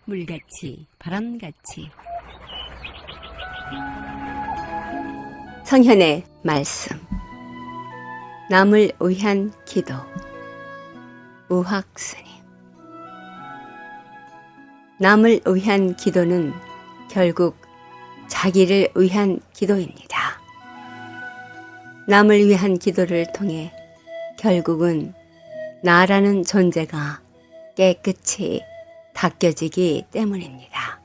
물같이 바람같이. 성현의 말씀. 남을 위한 기도. 우학스님. 남을 위한 기도는 결국 자기를 위한 기도입니다. 남을 위한 기도를 통해 결국은 나라는 존재가 깨끗이 닦여지기 때문입니다.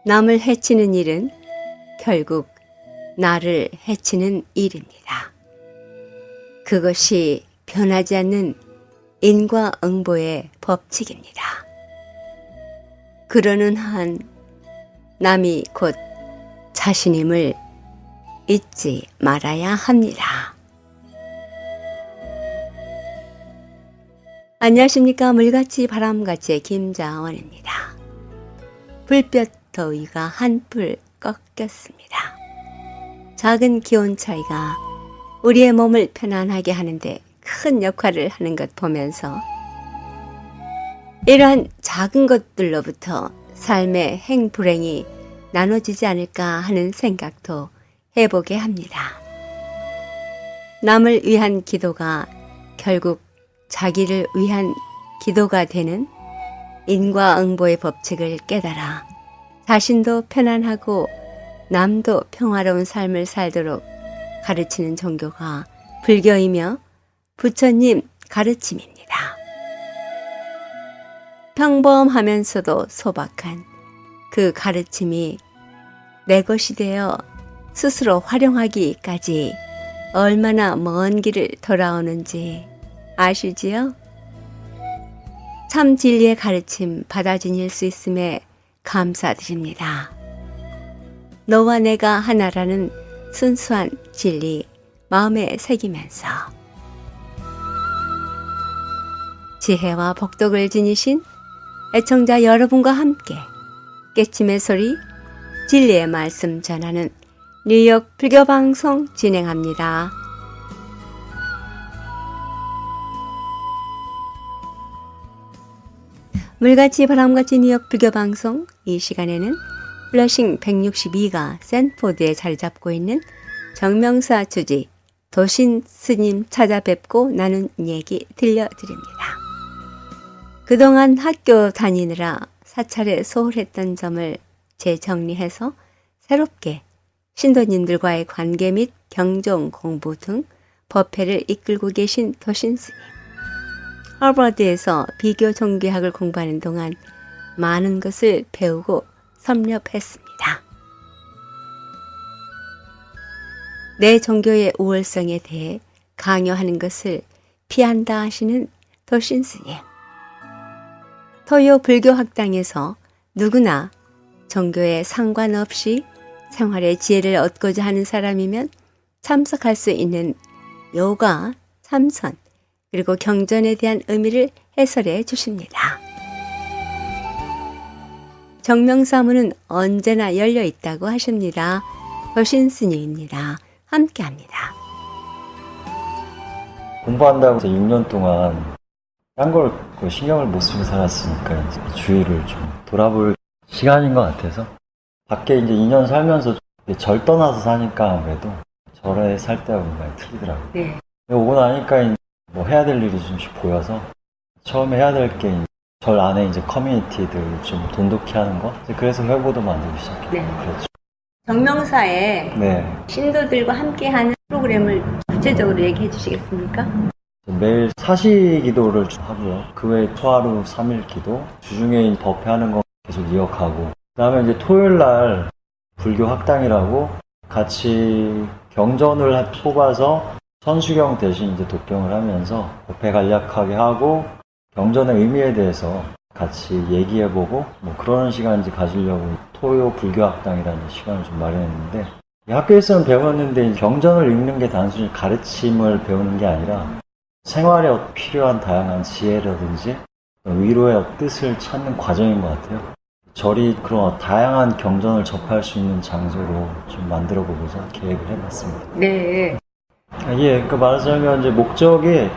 남을 해치는 일은 결국 나를 해치는 일입니다. 그것이 변하지 않는 인과응보의 법칙입니다. 그러는 한 남이 곧 자신임을 잊지 말아야 합니다. 안녕하십니까. 물같이 바람같이의 김자원입니다. 불볕 더위가 한풀 꺾였습니다. 작은 기온 차이가 우리의 몸을 편안하게 하는데 큰 역할을 하는 것 보면서 이러한 작은 것들로부터 삶의 행불행이 나눠지지 않을까 하는 생각도 해보게 합니다. 남을 위한 기도가 결국 자기를 위한 기도가 되는 인과응보의 법칙을 깨달아 자신도 편안하고 남도 평화로운 삶을 살도록 가르치는 종교가 불교이며 부처님 가르침입니다. 평범하면서도 소박한 그 가르침이 내 것이 되어 스스로 활용하기까지 얼마나 먼 길을 돌아오는지 아시지요? 참 진리의 가르침 받아들일 수 있음에 감사드립니다. 너와 내가 하나라는 순수한 진리 마음에 새기면서 지혜와 복덕을 지니신 애청자 여러분과 함께 깨침의 소리 진리의 말씀 전하는 뉴욕 불교방송 진행합니다. 물같이 바람같이 뉴욕 불교방송 이 시간에는 플러싱 162가 샌포드에 자리 잡고 있는 정명사 주지 도신 스님 찾아뵙고 나눈 얘기 들려드립니다. 그동안 학교 다니느라 사찰에 소홀했던 점을 재정리해서 새롭게 신도님들과의 관계 및 경종 공부 등 법회를 이끌고 계신 도신 스님. 하버드에서 비교 종교학을 공부하는 동안 많은 것을 배우고 섭렵했습니다. 내 종교의 우월성에 대해 강요하는 것을 피한다 하시는 도신 스님. 토요 불교학당에서 누구나 종교에 상관없이 생활의 지혜를 얻고자 하는 사람이면 참석할 수 있는 요가, 참선, 그리고 경전에 대한 의미를 해설해 주십니다. 정명사무는 언제나 열려 있다고 하십니다. 도신 스님입니다. 함께합니다. 공부한다고 해서 6년 동안 딴 걸 신경을 못 쓰고 살았으니까 이제 주위를 좀 돌아볼 시간인 것 같아서 밖에 이제 2년 살면서 절 떠나서 사니까 아무래도 절에 살 때하고 많이 틀리더라고요. 네. 오고 나니까 이제 뭐 해야 될 일이 좀씩 보여서 처음에 해야 될 게 절 안에 이제 커뮤니티들 좀 돈독히 하는 거 그래서 회보도 만들기 시작했고 네. 그렇죠. 정명사에 네. 신도들과 함께하는 프로그램을 구체적으로 얘기해 주시겠습니까? 매일 사시 기도를 하고요. 그 외에 초하루 3일 기도, 주중에 법회하는 거 계속 이어가고, 그 다음에 이제 토요일 날 불교 학당이라고 같이 경전을 뽑아서 선수경 대신 이제 독경을 하면서 법회 간략하게 하고, 경전의 의미에 대해서 같이 얘기해보고, 뭐 그런 시간 이제 가지려고 토요 불교 학당이라는 시간을 좀 마련했는데, 학교에서는 배웠는데 경전을 읽는 게 단순히 가르침을 배우는 게 아니라 생활에 필요한 다양한 지혜라든지 위로의 뜻을 찾는 과정인 것 같아요. 절이 그런 다양한 경전을 접할 수 있는 장소로 좀 만들어 보고자 계획을 해봤습니다. 네. 예, 그러니까 말하자면 이제 목적이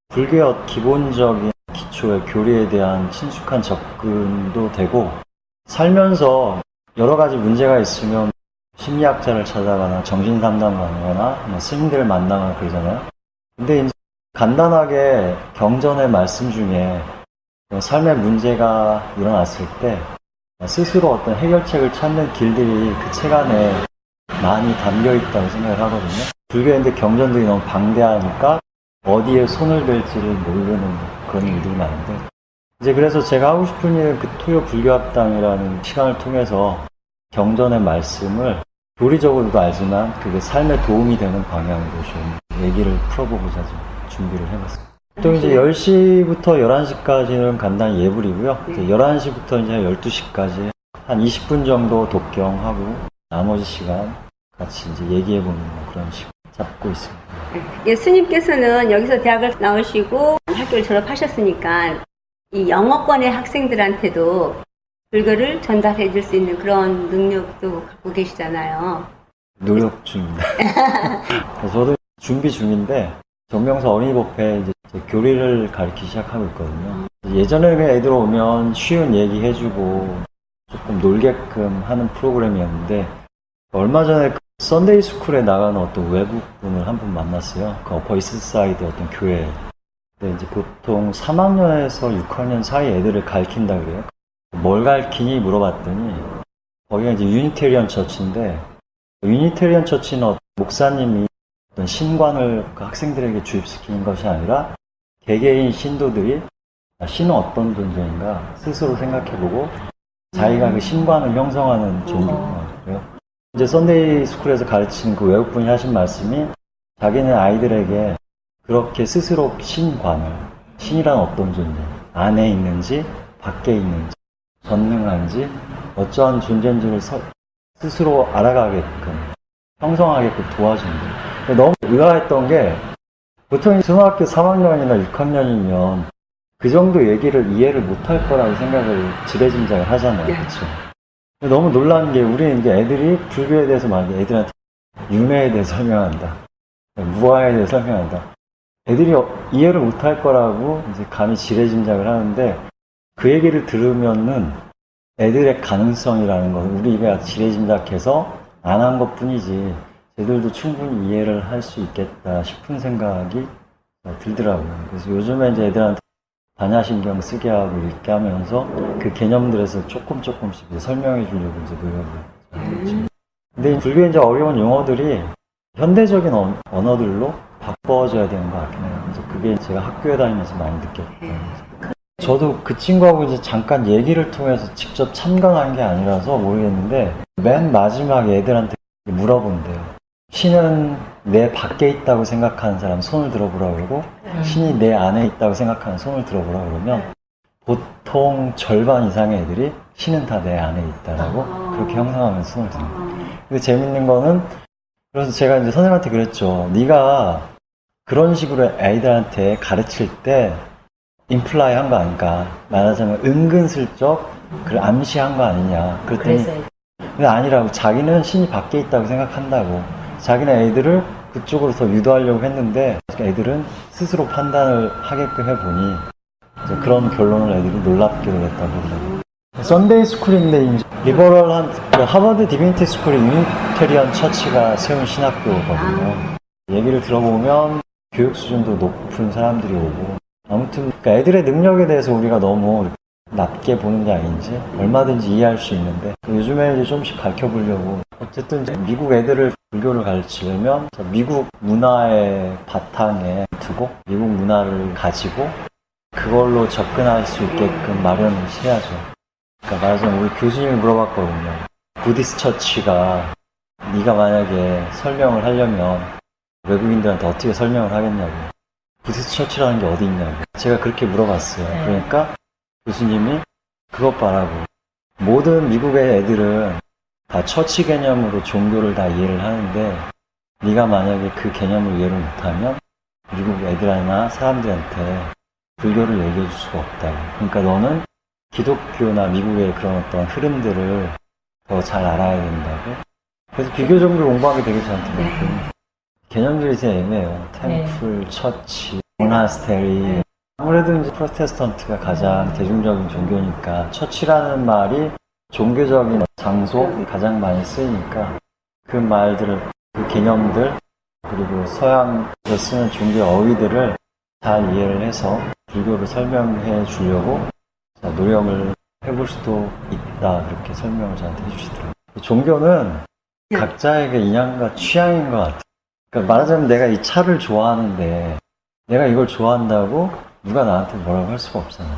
불교의 기본적인 기초의 교리에 대한 친숙한 접근도 되고, 살면서 여러 가지 문제가 있으면 심리학자를 찾아가나 정신상담가나 뭐 스님들을 만나거나 그러잖아요. 근데 이제 간단하게 경전의 말씀 중에 삶의 문제가 일어났을 때 스스로 어떤 해결책을 찾는 길들이 그 책 안에 많이 담겨 있다고 생각을 하거든요. 불교인데 경전들이 너무 방대하니까 어디에 손을 댈지를 모르는 그런 일들이 많은데, 이제 그래서 제가 하고 싶은 일은 그 토요 불교학당이라는 시간을 통해서 경전의 말씀을 교리적으로도 알지만 그게 삶에 도움이 되는 방향으로 좀 얘기를 풀어보고자 좀 준비를 해봤습니다. 또 이제 10시부터 11시까지는 간단히 예불이고요. 이제 11시부터 이제 12시까지 한 20분 정도 독경하고 나머지 시간 같이 이제 얘기해보는 그런 식으로 잡고 있습니다. 예, 스님께서는 여기서 대학을 나오시고 학교를 졸업하셨으니까 이 영어권의 학생들한테도 불교를 전달해 줄 수 있는 그런 능력도 갖고 계시잖아요. 노력 중입니다. 저도 준비 중인데 정명사 어린이법회 이제 교리를 가르치기 시작하고 있거든요. 예전에 애들 오면 쉬운 얘기 해주고 조금 놀게끔 하는 프로그램이었는데, 얼마 전에 그 썬데이 스쿨에 나가는 어떤 외국분을 한 분 만났어요. 그 어퍼 이스트사이드 어떤 교회. 근데 이제 보통 3학년에서 6학년 사이 애들을 가르친다 그래요. 뭘 가르치니 물어봤더니 거기가 이제 유니테리언 처치인데, 유니테리언 처치는 어떤 목사님이 어떤 신관을 그 학생들에게 주입시키는 것이 아니라 개개인 신도들이 신은 어떤 존재인가 스스로 생각해보고 자기가 그 신관을 형성하는 존재예요. 이제 썬데이 스쿨에서 가르치는 그 외국분이 하신 말씀이 자기네 아이들에게 그렇게 스스로 신관을, 신이란 어떤 존재, 안에 있는지 밖에 있는지 전능한지 어떠한 존재인지를 스스로 알아가게끔 형성하게끔 도와준다. 너무 의아했던 게, 보통 초등학교 3학년이나 6학년이면 그 정도 얘기를 이해를 못할 거라고 생각을 지레짐작을 하잖아요. 그렇죠? 너무 놀라는 게, 우리는 이제 애들이 불교에 대해서 만약에 애들한테 윤회에 대해 설명한다, 무아에 대해 설명한다, 애들이 이해를 못할 거라고 이제 감히 지레짐작을 하는데, 그 얘기를 들으면은 애들의 가능성이라는 건 우리가 지레짐작해서 안 한 것 뿐이지 애들도 충분히 이해를 할 수 있겠다 싶은 생각이 들더라고요. 그래서 요즘에 이제 애들한테 반야신경 쓰게 하고 읽게 하면서 그 개념들에서 조금씩 설명해 주려고 이제 노력을 하고 있죠. 근데 불교의 이제 어려운 용어들이 현대적인 언어들로 바꿔줘야 되는 것 같긴 해요. 그래서 그게 제가 학교에 다니면서 많이 느꼈거든요. 저도 그 친구하고 이제 잠깐 얘기를 통해서 직접 참관한 게 아니라서 모르겠는데, 맨 마지막에 애들한테 물어본대요. 신은 내 밖에 있다고 생각하는 사람 손을 들어보라 그러고, 신이 내 안에 있다고 생각하는 손을 들어보라 그러면 보통 절반 이상의 애들이 신은 다 내 안에 있다라고 그렇게 형상하면서 손을 드는 거예요. 근데 재밌는 거는, 그래서 제가 이제 선생님한테 그랬죠. 네가 그런 식으로 애들한테 가르칠 때 임플라이 한 거 아닐까, 말하자면 은근슬쩍 그걸 암시한 거 아니냐. 그랬더니 근데 아니라고, 자기는 신이 밖에 있다고 생각한다고, 자기네 애들을 그쪽으로 더 유도하려고 했는데 애들은 스스로 판단을 하게끔 해보니 이제 그런 결론을 애들이 놀랍게 냈다고 그러더라고요. 썬데이 스쿨인데 이제 리버럴한 그 하버드 디비니티 스쿨의 유니테리언 처치가 세운 신학교거든요. 얘기를 들어보면 교육 수준도 높은 사람들이 오고, 아무튼 그러니까 애들의 능력에 대해서 우리가 너무 낮게 보는 게 아닌지 얼마든지 이해할 수 있는데, 요즘에 이제 좀씩 가르쳐 보려고, 어쨌든 이제 미국 애들을 불교를 가르치려면 미국 문화의 바탕에 두고 미국 문화를 가지고 그걸로 접근할 수 있게끔 마련을 해야죠. 그러니까 말하자면 우리 교수님이 물어봤거든요. 부디스 처치가 네가 만약에 설명을 하려면 외국인들한테 어떻게 설명을 하겠냐고, 부디스 처치라는 게 어디 있냐고 제가 그렇게 물어봤어요. 그러니까 교수님이 그것 봐라고, 모든 미국의 애들은 다 처치 개념으로 종교를 다 이해를 하는데 네가 만약에 그 개념을 이해를 못하면 미국 애들이나 사람들한테 불교를 얘기해 줄 수가 없다고. 그러니까 너는 기독교나 미국의 그런 어떤 흐름들을 더 잘 알아야 된다고. 그래서 비교종교 공부하기 되게 좋거든요. 개념들이 되게 애매해요. 템플, 처치, 모나스테리, 아무래도 이제 프로테스턴트가 가장 대중적인 종교니까 처치라는 말이 종교적인 장소 가장 많이 쓰이니까 그 말들을, 그 개념들, 그리고 서양에서 쓰는 종교 어휘들을 잘 이해를 해서 불교를 설명해 주려고 노력을 해볼 수도 있다, 그렇게 설명을 저한테 해주시더라고요. 종교는 각자에게 인연과 취향인 것 같아요. 그러니까 말하자면 내가 이 차를 좋아하는데 내가 이걸 좋아한다고 누가 나한테 뭐라고 할 수가 없잖아요.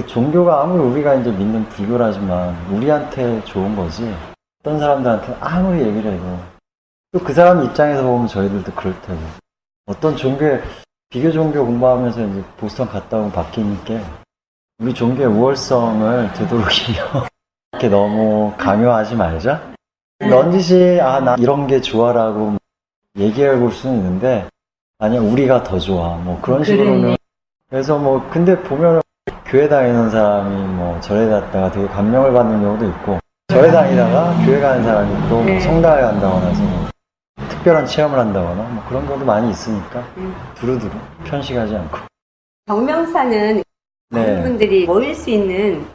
종교가 아무리 우리가 이제 믿는 불교라지만 우리한테 좋은 거지, 어떤 사람들한테 아무리 얘기를 해도 또 그 사람 입장에서 보면 저희들도 그럴 테고, 어떤 종교에, 비교 종교 공부하면서 이제 보스턴 갔다 오면 바뀌는 게, 우리 종교의 우월성을 되도록이면 이렇게 너무 강요하지 말자. 넌지시 나 이런 게 좋아라고 얘기해 볼 수는 있는데, 아니야 우리가 더 좋아 뭐 그런 식으로는. 그래서 뭐 근데 보면은 교회 다니는 사람이 뭐 절에 갔다가 되게 감명을 받는 경우도 있고, 절에 다니다가 교회 가는 사람이 또 성당에 간다거나 해서 뭐 특별한 체험을 한다거나 뭐 그런 경우도 많이 있으니까 두루두루 편식하지 않고. 정명사는 많은 분들이 모일 수 있는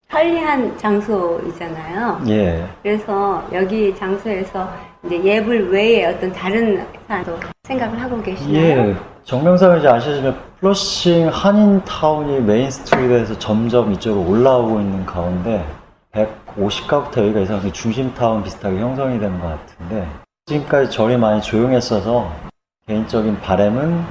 편리한 장소이잖아요. 예. 그래서 여기 장소에서 이제 예불 외에 어떤 다른 사안도 생각을 하고 계시나요? 예. 정명사는 이제 아시지만 플러싱 한인타운이 메인 스트리트에서 점점 이쪽으로 올라오고 있는 가운데 150가구부터 여기가 이상하게 중심타운 비슷하게 형성이 되는 것 같은데, 지금까지 절이 많이 조용했어서 개인적인 바람은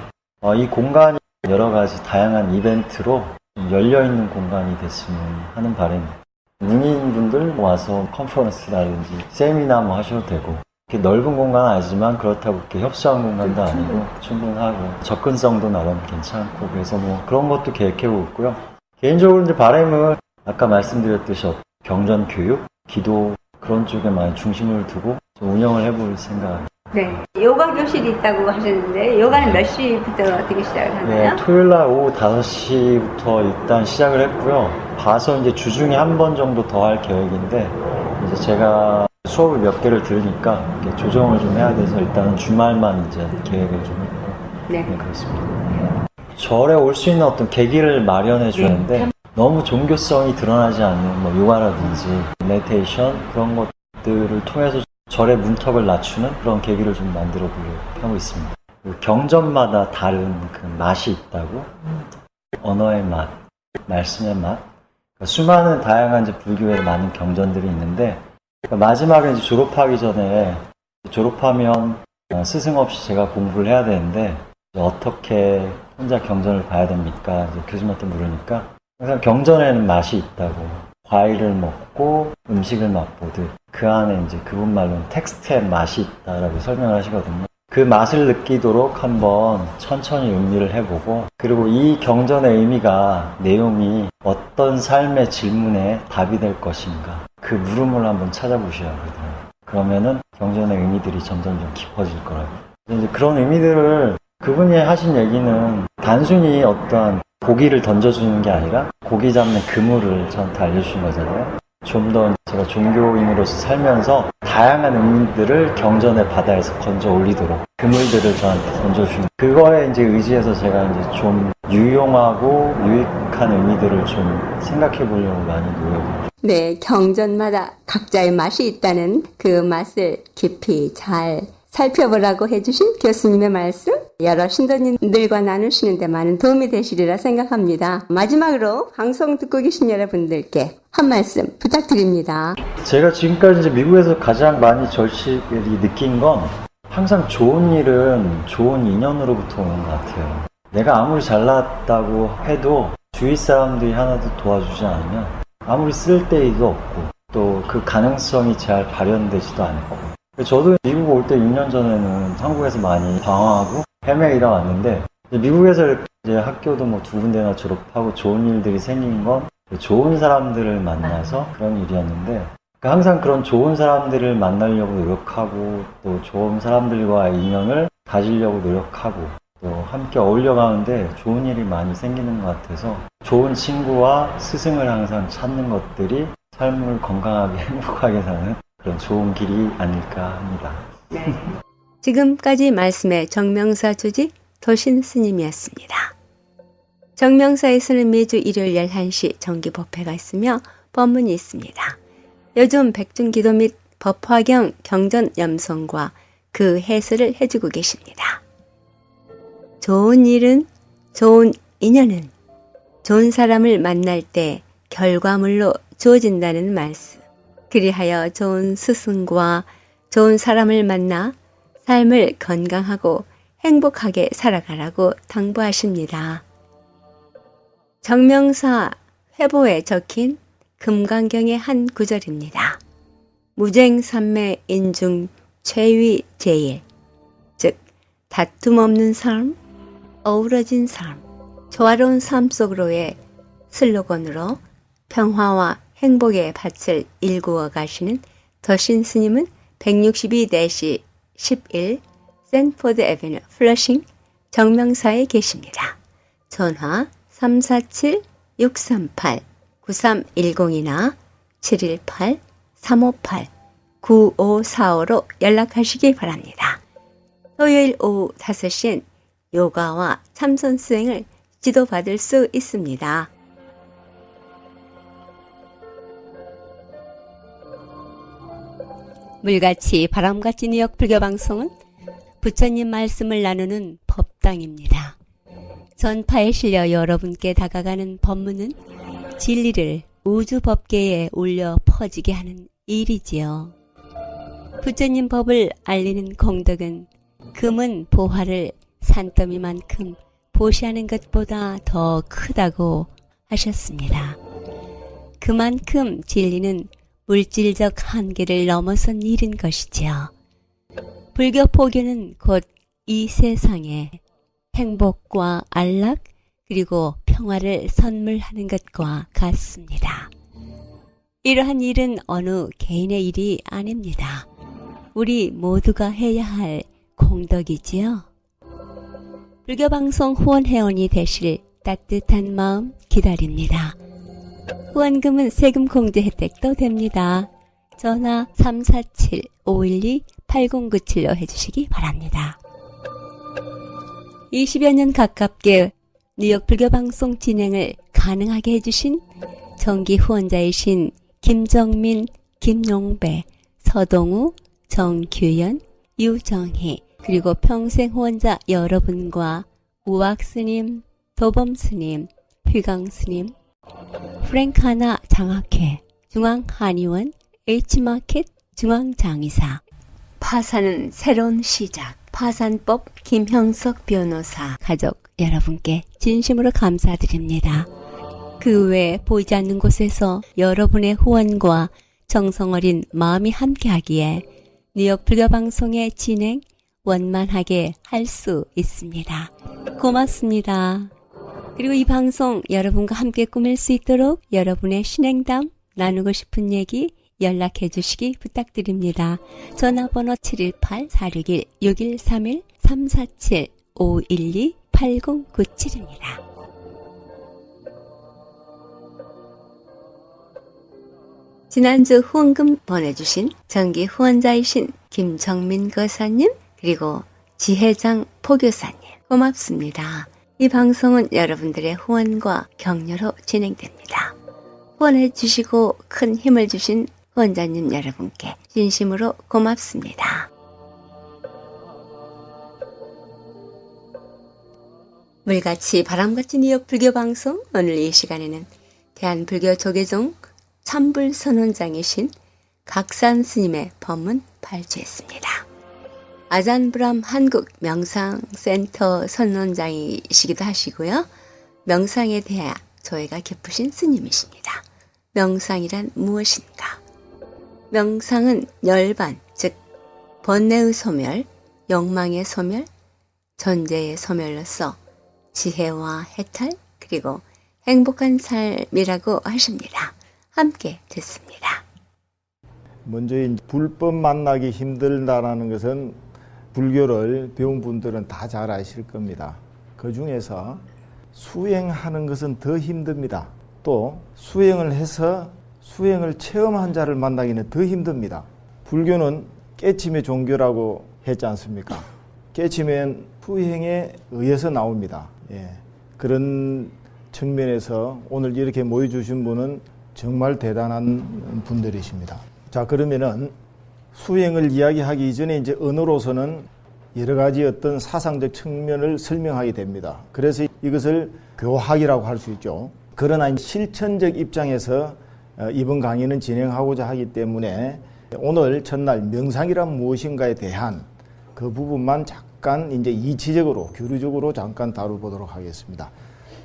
이 공간이 여러 가지 다양한 이벤트로 좀 열려있는 공간이 됐으면 하는 바람입니다. 문인분들 와서 컨퍼런스라든지 세미나 뭐 하셔도 되고, 이렇게 넓은 공간은 아니지만 그렇다고 이렇게 협소한 공간도 아니고 충분하고 접근성도 나름 괜찮고, 그래서 뭐 그런 것도 계획해보고 있고요. 개인적으로 이제 바람은 아까 말씀드렸듯이 경전 교육, 기도 그런 쪽에 많이 중심을 두고 좀 운영을 해볼 생각입니다. 네. 요가 교실이 있다고 하셨는데, 요가는 몇 시부터 어떻게 시작을 하나요? 네, 토요일날 오후 5시부터 일단 시작을 했고요. 봐서 이제 주중에 한 번 정도 더 할 계획인데, 이제 제가 수업을 몇 개를 들으니까 이렇게 조정을 좀 해야 돼서 일단은 주말만 이제 계획을 좀 했고. 네, 그렇습니다. 절에 올 수 있는 어떤 계기를 마련해 주는데, 너무 종교성이 드러나지 않는 뭐 요가라든지 메디테이션 그런 것들을 통해서 절의 문턱을 낮추는 그런 계기를 좀 만들어 보려고 하고 있습니다. 경전마다 다른 그 맛이 있다고, 언어의 맛, 말씀의 맛, 그러니까 수많은 다양한 이제 불교의 많은 경전들이 있는데, 그러니까 마지막에 이제 졸업하기 전에, 졸업하면 스승 없이 제가 공부를 해야 되는데 어떻게 혼자 경전을 봐야 됩니까? 이제 교수님한테 물으니까 항상 경전에는 맛이 있다고, 과일을 먹고 음식을 맛보듯 그 안에 이제 그분 말로는 텍스트에 맛이 있다라고 설명을 하시거든요. 그 맛을 느끼도록 한번 천천히 음미를 해보고, 그리고 이 경전의 의미가, 내용이 어떤 삶의 질문에 답이 될 것인가, 그 물음을 한번 찾아보셔야 하거든요. 그러면은 경전의 의미들이 점점 좀 깊어질 거라고. 이제 그런 의미들을, 그분이 하신 얘기는 단순히 어떠한 고기를 던져주는 게 아니라 고기 잡는 그물을 저한테 알려주신 거잖아요. 좀 더 제가 종교인으로서 살면서 다양한 의미들을 경전의 바다에서 건져 올리도록 그물들을 저한테 던져주는, 그거에 이제 의지해서 제가 이제 좀 유용하고 유익한 의미들을 좀 생각해 보려고 많이 노력을. 네, 경전마다 각자의 맛이 있다는 그 맛을 깊이 잘 살펴보라고 해주신 교수님의 말씀, 여러 신도님들과 나누시는 데 많은 도움이 되시리라 생각합니다. 마지막으로 방송 듣고 계신 여러분들께 한 말씀 부탁드립니다. 제가 지금까지 이제 미국에서 가장 많이 절실히 느낀 건, 항상 좋은 일은 좋은 인연으로부터 오는 것 같아요. 내가 아무리 잘났다고 해도 주위 사람들이 하나도 도와주지 않으면 아무리 쓸데기도 없고 또 그 가능성이 잘 발현되지도 않고. 저도 미국 올 때 6년 전에는 한국에서 많이 방황하고 헤매이다 왔는데, 미국에서 이제 학교도 뭐 2군데나 졸업하고 좋은 일들이 생긴 건 좋은 사람들을 만나서 그런 일이었는데, 항상 그런 좋은 사람들을 만나려고 노력하고 또 좋은 사람들과의 인연을 가지려고 노력하고 또 함께 어울려가는데 좋은 일이 많이 생기는 것 같아서, 좋은 친구와 스승을 항상 찾는 것들이 삶을 건강하게 행복하게 사는 그런 좋은 길이 아닐까 합니다. 네. 지금까지 말씀의 정명사 주지 도신 스님이었습니다. 정명사에서는 매주 일요일 11시 정기 법회가 있으며 법문이 있습니다. 요즘 백중기도 및 법화경 경전 염송과 그 해설을 해주고 계십니다. 좋은 일은, 좋은 인연은 좋은 사람을 만날 때 결과물로 주어진다는 말씀. 그리하여 좋은 스승과 좋은 사람을 만나 삶을 건강하고 행복하게 살아가라고 당부하십니다. 정명사 회보에 적힌 금강경의 한 구절입니다. 무쟁삼매 인중 최위 제일, 즉 다툼 없는 삶, 어우러진 삶, 조화로운 삶 속으로의 슬로건으로 평화와 행복의 밭을 일구어 가시는 더신 스님은 162-11 샌포드 애비뉴 플러싱 정명사에 계십니다. 전화 347-638-9310이나 718-358-9545로 연락하시기 바랍니다. 토요일 오후 5시엔 요가와 참선 수행을 지도받을 수 있습니다. 물같이 바람같이 뉴욕 불교방송은 부처님 말씀을 나누는 법당입니다. 전파에 실려 여러분께 다가가는 법문은 진리를 우주법계에 울려 퍼지게 하는 일이지요. 부처님 법을 알리는 공덕은 금은 보화를 산더미만큼 보시하는 것보다 더 크다고 하셨습니다. 그만큼 진리는 물질적 한계를 넘어선 일인 것이지요. 불교 포교는 곧 이 세상에 행복과 안락 그리고 평화를 선물하는 것과 같습니다. 이러한 일은 어느 개인의 일이 아닙니다. 우리 모두가 해야 할 공덕이지요. 불교방송 후원회원이 되실 따뜻한 마음 기다립니다. 후원금은 세금 공제 혜택도 됩니다. 전화 347-512-8097로 해주시기 바랍니다. 20여 년 가깝게 뉴욕 불교방송 진행을 가능하게 해주신 정기 후원자이신 김정민, 김용배, 서동우, 정규현, 유정희 그리고 평생 후원자 여러분과 우악스님, 도범스님, 휘강스님, 프랭카나 장학회, 중앙한의원, H마켓 중앙장의사, 파산은 새로운 시작, 파산법 김형석 변호사 가족 여러분께 진심으로 감사드립니다. 그 외 보이지 않는 곳에서 여러분의 후원과 정성어린 마음이 함께하기에 뉴욕 불교방송의 진행 원만하게 할 수 있습니다. 고맙습니다. 그리고 이 방송 여러분과 함께 꾸밀 수 있도록 여러분의 신행담, 나누고 싶은 얘기 연락해 주시기 부탁드립니다. 전화번호 718-461-6131 347-512-8097입니다. 지난주 후원금 보내주신 정기 후원자이신 김정민 거사님 그리고 지혜장 포교사님 고맙습니다. 이 방송은 여러분들의 후원과 격려로 진행됩니다. 후원해 주시고 큰 힘을 주신 후원자님 여러분께 진심으로 고맙습니다. 물같이 바람같이 뉴욕 불교방송 오늘 이 시간에는 대한불교 조계종 참불선원장이신 각산 스님의 법문 발주했습니다. 아잔브람 한국 명상센터 선원장이시기도 하시고요. 명상에 대해 조예가 깊으신 스님이십니다. 명상이란 무엇인가? 명상은 열반, 즉 번뇌의 소멸, 욕망의 소멸, 존재의 소멸로서 지혜와 해탈 그리고 행복한 삶이라고 하십니다. 함께 듣습니다. 먼저 불법 만나기 힘들다라는 것은 불교를 배운 분들은 다 잘 아실 겁니다. 그 중에서 수행하는 것은 더 힘듭니다. 또 수행을 해서 수행을 체험한 자를 만나기는 더 힘듭니다. 불교는 깨침의 종교라고 했지 않습니까? 깨침은 수행에 의해서 나옵니다. 그런 측면에서 오늘 이렇게 모여주신 분은 정말 대단한 분들이십니다. 자, 그러면은 수행을 이야기하기 이전에 이제 언어로서는 여러 가지 어떤 사상적 측면을 설명하게 됩니다. 그래서 이것을 교학이라고 할 수 있죠. 그러나 실천적 입장에서 이번 강의는 진행하고자 하기 때문에 오늘 첫날 명상이란 무엇인가에 대한 그 부분만 잠깐 이제 이치적으로 교류적으로 잠깐 다뤄보도록 하겠습니다.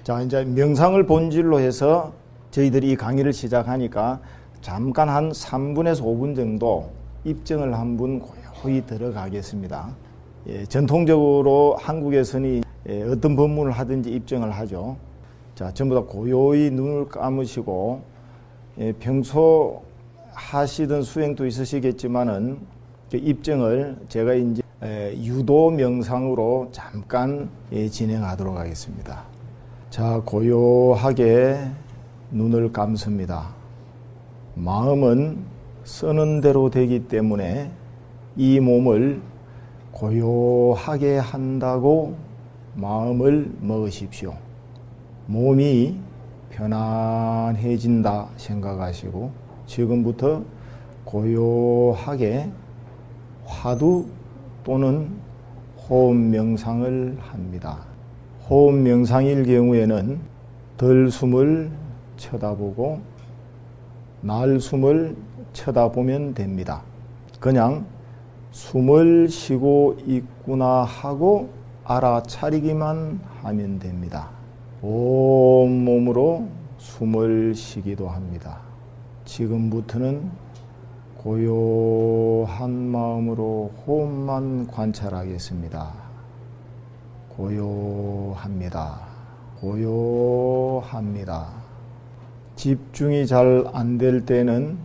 자, 이제 명상을 본질로 해서 저희들이 이 강의를 시작하니까 잠깐 한 3분에서 5분 정도 입정을 한번 고요히 들어가겠습니다. 전통적으로 한국에서는 어떤 법문을 하든지 입정을 하죠. 자, 전부 다 고요히 눈을 감으시고 평소 하시던 수행도 있으시겠지만은 입정을 제가 이제 유도 명상으로 잠깐 진행하도록 하겠습니다. 자, 고요하게 눈을 감습니다. 마음은 쓰는 대로 되기 때문에 이 몸을 고요하게 한다고 마음을 먹으십시오. 몸이 편안해진다 생각하시고 지금부터 고요하게 화두 또는 호흡 명상을 합니다. 호흡 명상일 경우에는 들숨을 쳐다보고 날숨을 쳐다보면 됩니다. 그냥 숨을 쉬고 있구나 하고 알아차리기만 하면 됩니다. 온몸으로 숨을 쉬기도 합니다. 지금부터는 고요한 마음으로 호흡만 관찰하겠습니다. 고요합니다. 고요합니다. 집중이 잘 안 될 때는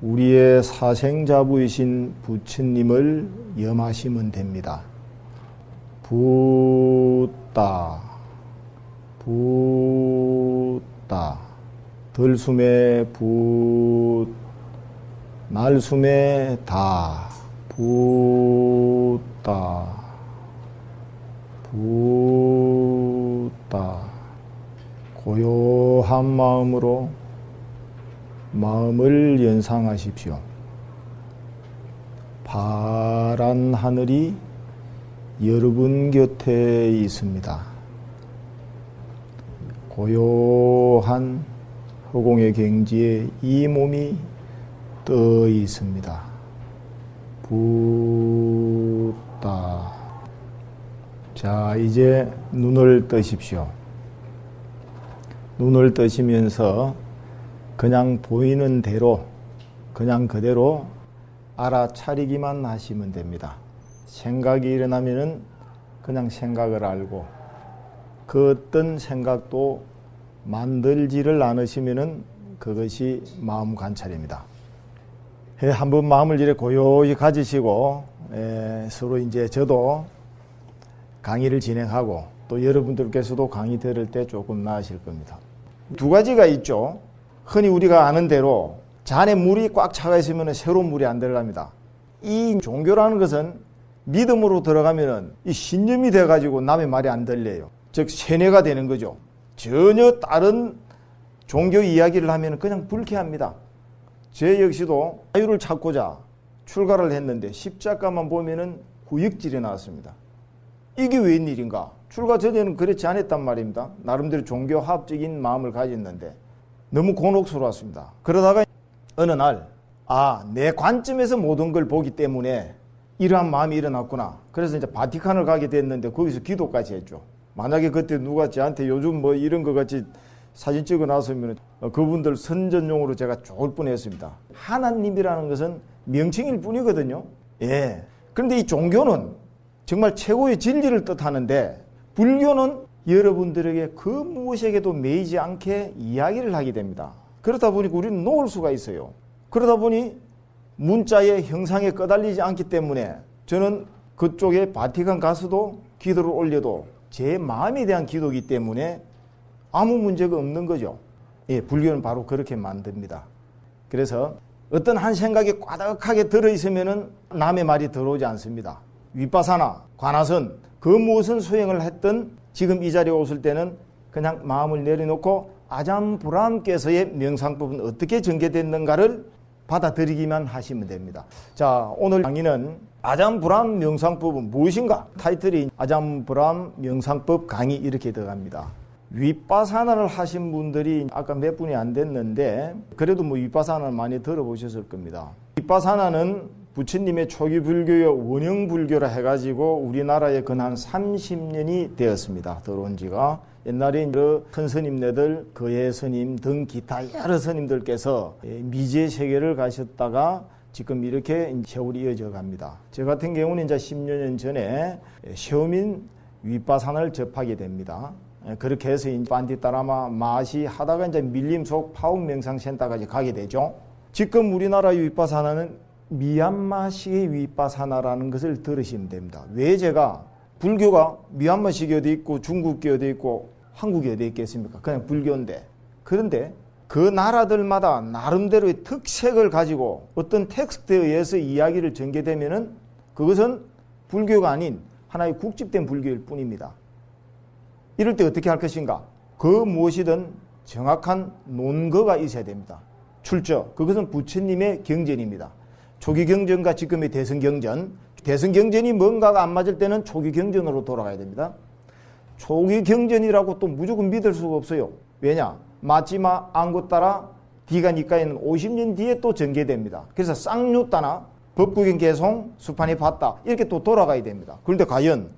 우리의 사생자부이신 부처님을 염하시면 됩니다. 붓다, 붓다. 들숨에 붓, 날숨에 다, 붓다, 붓다. 고요한 마음으로 마음을 연상하십시오. 파란 하늘이 여러분 곁에 있습니다. 고요한 허공의 경지에 이 몸이 떠 있습니다. 붓다. 자, 이제 눈을 뜨십시오. 눈을 뜨시면서 그냥 보이는 대로, 그냥 그대로 알아차리기만 하시면 됩니다. 생각이 일어나면은 그냥 생각을 알고, 그 어떤 생각도 만들지를 않으시면은 그것이 마음 관찰입니다. 한번 마음을 이렇게 고요히 가지시고, 서로 이제 저도 강의를 진행하고, 또 여러분들께서도 강의 들을 때 조금 나으실 겁니다. 두 가지가 있죠. 흔히 우리가 아는 대로 잔에 물이 꽉 차가 있으면 새로운 물이 안 들어갑니다. 이 종교라는 것은 믿음으로 들어가면은 이 신념이 돼가지고 남의 말이 안 들려요. 즉 세뇌가 되는 거죠. 전혀 다른 종교 이야기를 하면 그냥 불쾌합니다. 제 역시도 자유를 찾고자 출가를 했는데 십자가만 보면은 구역질이 나왔습니다. 이게 웬일인가? 출가 전에는 그렇지 않았단 말입니다. 나름대로 종교합적인 마음을 가졌는데 너무 곤혹스러웠습니다. 그러다가 어느 날, 내 관점에서 모든 걸 보기 때문에 이러한 마음이 일어났구나. 그래서 이제 바티칸을 가게 됐는데 거기서 기도까지 했죠. 만약에 그때 누가 저한테 요즘 뭐 이런 거 같이 사진 찍어 놨으면 그분들 선전용으로 제가 죽을 뻔했습니다. 하나님이라는 것은 명칭일 뿐이거든요. 예. 그런데 이 종교는 정말 최고의 진리를 뜻하는데 불교는 여러분들에게 그 무엇에게도 매이지 않게 이야기를 하게 됩니다. 그러다 보니까 우리는 놓을 수가 있어요. 그러다 보니 문자의 형상에 꺼달리지 않기 때문에 저는 그쪽에 바티칸 가서도 기도를 올려도 제 마음에 대한 기도이기 때문에 아무 문제가 없는 거죠. 예, 불교는 바로 그렇게 만듭니다. 그래서 어떤 한 생각이 꽈득하게 들어있으면 남의 말이 들어오지 않습니다. 윗바사나 관아선 그 무엇은 수행을 했던 지금 이 자리에 오실 때는 그냥 마음을 내려놓고 아잠브라함께서의 명상법은 어떻게 전개됐는가를 받아들이기만 하시면 됩니다. 자, 오늘 강의는 아잠브라함 명상법은 무엇인가? 타이틀이 아잠브라함 명상법 강의 이렇게 들어갑니다. 윗바사나를 하신 분들이 아까 몇 분이 안 됐는데 그래도 뭐 윗바사나를 많이 들어보셨을 겁니다. 윗바사나는 부처님의 초기 불교의 원형 불교라 해가지고 우리나라에 근한 30년이 되었습니다. 들어온 지가. 옛날에 큰 스님네들, 거예 스님 등 기타 여러 스님들께서 미제 세계를 가셨다가 지금 이렇게 세월이 이어져 갑니다. 저 같은 경우는 이제 10여 년 전에 셔민 윗바사나를 접하게 됩니다. 그렇게 해서 반디따라마 마시 하다가 이제 밀림속 파운명상센터까지 가게 되죠. 지금 우리나라 윗바사나는 미얀마식의 윗바사나라는 것을 들으시면 됩니다. 왜 제가 불교가 미얀마식이 어디 있고 중국이 어디 있고 한국이 어디 있겠습니까? 그냥 불교인데. 그런데 그 나라들마다 나름대로의 특색을 가지고 어떤 텍스트에 의해서 이야기를 전개되면은 그것은 불교가 아닌 하나의 국집된 불교일 뿐입니다. 이럴 때 어떻게 할 것인가? 그 무엇이든 정확한 논거가 있어야 됩니다. 출처. 그것은 부처님의 경전입니다. 초기 경전과 지금의 대선 경전. 대선 경전이 뭔가가 안 맞을 때는 초기 경전으로 돌아가야 됩니다. 초기 경전이라고 또 무조건 믿을 수가 없어요. 왜냐? 맞지마 안고 따라 뒤가 니까에는 50년 뒤에 또 전개됩니다. 그래서 쌍류따나 법구경 개송 수판이 봤다 이렇게 또 돌아가야 됩니다. 그런데 과연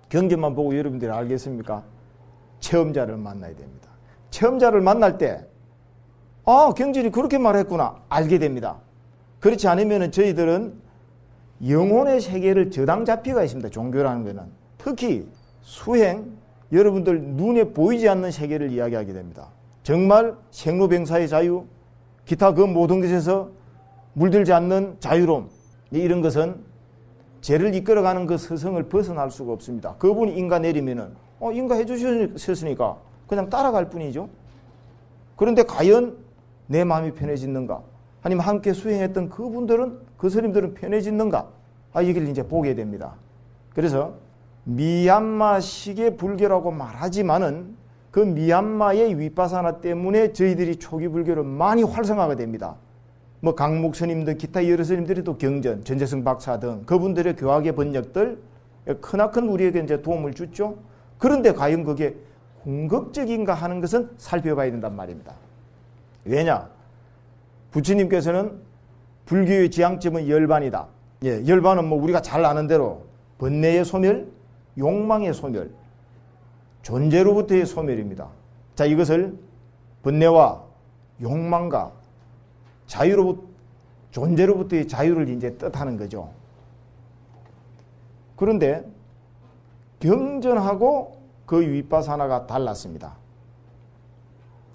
경전만 보고 여러분들이 알겠습니까? 체험자를 만나야 됩니다. 체험자를 만날 때 경전이 그렇게 말했구나 알게 됩니다. 그렇지 않으면 저희들은 영혼의 세계를 저당 잡히가 있습니다. 종교라는 것은. 특히 수행, 여러분들 눈에 보이지 않는 세계를 이야기하게 됩니다. 정말 생로병사의 자유, 기타 그 모든 것에서 물들지 않는 자유로움, 이런 것은 죄를 이끌어가는 그 서성을 벗어날 수가 없습니다. 그분이 인가 내리면은 인가 해주셨으니까 그냥 따라갈 뿐이죠. 그런데 과연 내 마음이 편해지는가? 아니면 함께 수행했던 그분들은, 그 스님들은 편해지는가? 이걸 이제 보게 됩니다. 그래서 미얀마식의 불교라고 말하지만은 그 미얀마의 윗바사나 때문에 저희들이 초기 불교를 많이 활성화가 됩니다. 뭐 강목 스님들, 기타 여러 스님들이 또 경전, 전재승 박사 등 그분들의 교학의 번역들 크나큰 우리에게 이제 도움을 줬죠. 그런데 과연 그게 궁극적인가 하는 것은 살펴봐야 된단 말입니다. 왜냐? 부처님께서는 불교의 지향점은 열반이다. 열반은 뭐 우리가 잘 아는 대로 번뇌의 소멸, 욕망의 소멸, 존재로부터의 소멸입니다. 자, 이것을 번뇌와 욕망과 존재로부터의 자유를 이제 뜻하는 거죠. 그런데 경전하고 그 윗바사나가 달랐습니다.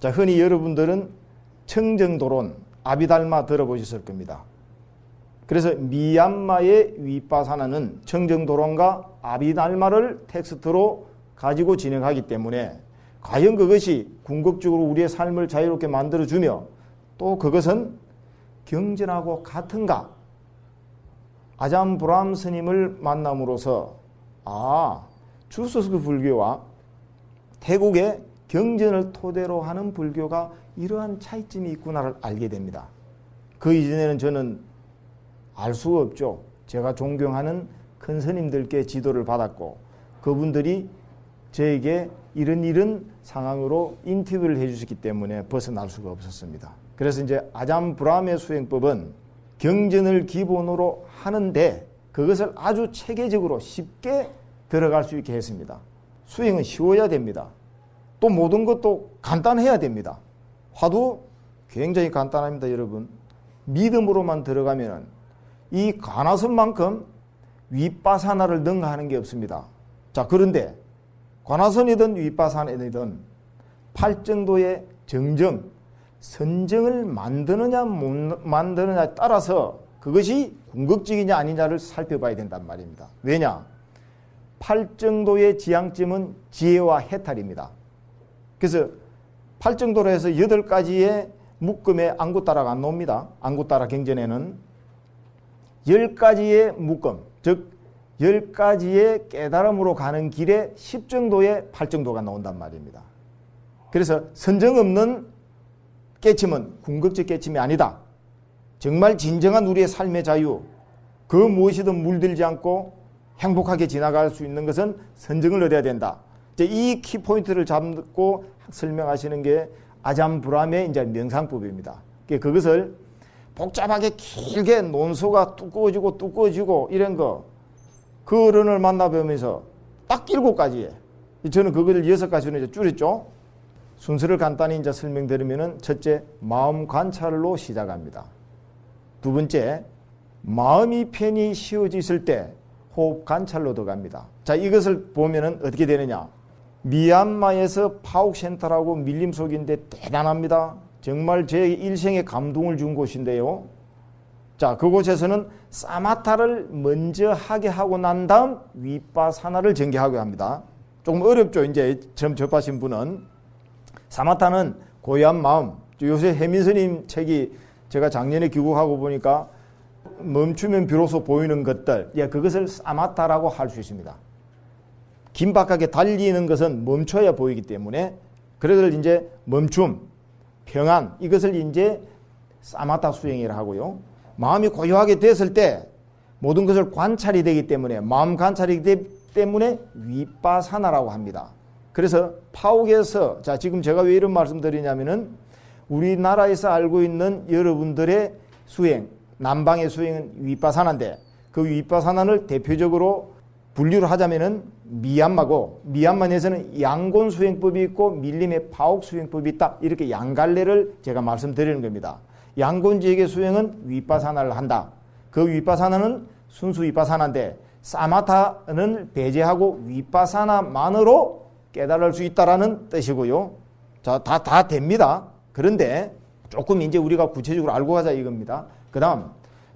자, 흔히 여러분들은 청정도론, 아비달마 들어보셨을 겁니다. 그래서 미얀마의 윗바사나는 청정도론과 아비달마를 텍스트로 가지고 진행하기 때문에 과연 그것이 궁극적으로 우리의 삶을 자유롭게 만들어주며 또 그것은 경전하고 같은가? 아잠브라함 스님을 만남으로써 주소스 불교와 태국의 경전을 토대로 하는 불교가 이러한 차이점이 있구나를 알게 됩니다. 그 이전에는 저는 알 수가 없죠. 제가 존경하는 큰 스님들께 지도를 받았고 그분들이 저에게 이런 상황으로 인터뷰를 해주셨기 때문에 벗어날 수가 없었습니다. 그래서 이제 아잠브라함의 수행법은 경전을 기본으로 하는데 그것을 아주 체계적으로 쉽게 들어갈 수 있게 했습니다. 수행은 쉬워야 됩니다. 또 모든 것도 간단해야 됩니다. 화두 굉장히 간단합니다, 여러분. 믿음으로만 들어가면 이 관화선만큼 윗바사나를 능가하는 게 없습니다. 자, 그런데 관화선이든 윗바사나이든 팔정도의 정정, 선정을 만드느냐 못 만드느냐에 따라서 그것이 궁극적이냐 아니냐를 살펴봐야 된단 말입니다. 왜냐? 팔정도의 지향점은 지혜와 해탈입니다. 그래서 팔정도로 해서 8가지의 묶음에 안구따라가 안 나옵니다. 안구따라 경전에는 10가지의 묶음, 즉 10가지의 깨달음으로 가는 길에 10정도의 팔정도가 나온단 말입니다. 그래서 선정 없는 깨침은 궁극적 깨침이 아니다. 정말 진정한 우리의 삶의 자유, 그 무엇이든 물들지 않고 행복하게 지나갈 수 있는 것은 선정을 얻어야 된다. 이제 이 키포인트를 잡고 설명하시는 게 아잠브람의 이제 명상법입니다. 그것을 복잡하게 길게 논소가 두꺼워지고 이런 거, 그 어른을 만나보면서 딱 7가지에, 저는 그걸 6가지로 이제 줄였죠. 순서를 간단히 이제 설명드리면은, 첫째, 마음 관찰로 시작합니다. 두 번째, 마음이 편히 쉬어져 있을 때 호흡 관찰로 들어갑니다. 자, 이것을 보면은 어떻게 되느냐. 미얀마에서 파옥센터라고 밀림 속인데 대단합니다. 정말 제 일생에 감동을 준 곳인데요. 자, 그곳에서는 사마타를 먼저 하게 하고 난 다음 위파사나를 전개하게 합니다. 조금 어렵죠. 이제 처음 접하신 분은. 사마타는 고요한 마음. 요새 해민스님 책이 제가 작년에 귀국하고 보니까 멈추면 비로소 보이는 것들, 그것을 사마타라고 할 수 있습니다. 긴박하게 달리는 것은 멈춰야 보이기 때문에, 그래서 이제 멈춤, 평안, 이것을 이제 사마타 수행이라 하고요. 마음이 고요하게 됐을 때 모든 것을 관찰이 되기 때문에, 마음 관찰이 되기 때문에 위파사나라고 합니다. 그래서 파옥에서, 자, 지금 제가 왜 이런 말씀 드리냐면은, 우리나라에서 알고 있는 여러분들의 수행, 남방의 수행은 위파사나인데, 그 위파사나를 대표적으로 분류를 하자면은 미얀마고, 미얀마에서는 양곤 수행법이 있고 밀림의 파옥 수행법이 있다. 이렇게 양갈래를 제가 말씀드리는 겁니다. 양곤 지역의 수행은 위파사나를 한다. 그 위파사나는 순수 위파사나인데, 사마타는 배제하고 위파사나만으로 깨달을 수 있다라는 뜻이고요. 자, 다 됩니다. 그런데 조금 이제 우리가 구체적으로 알고 가자 이겁니다. 그 다음,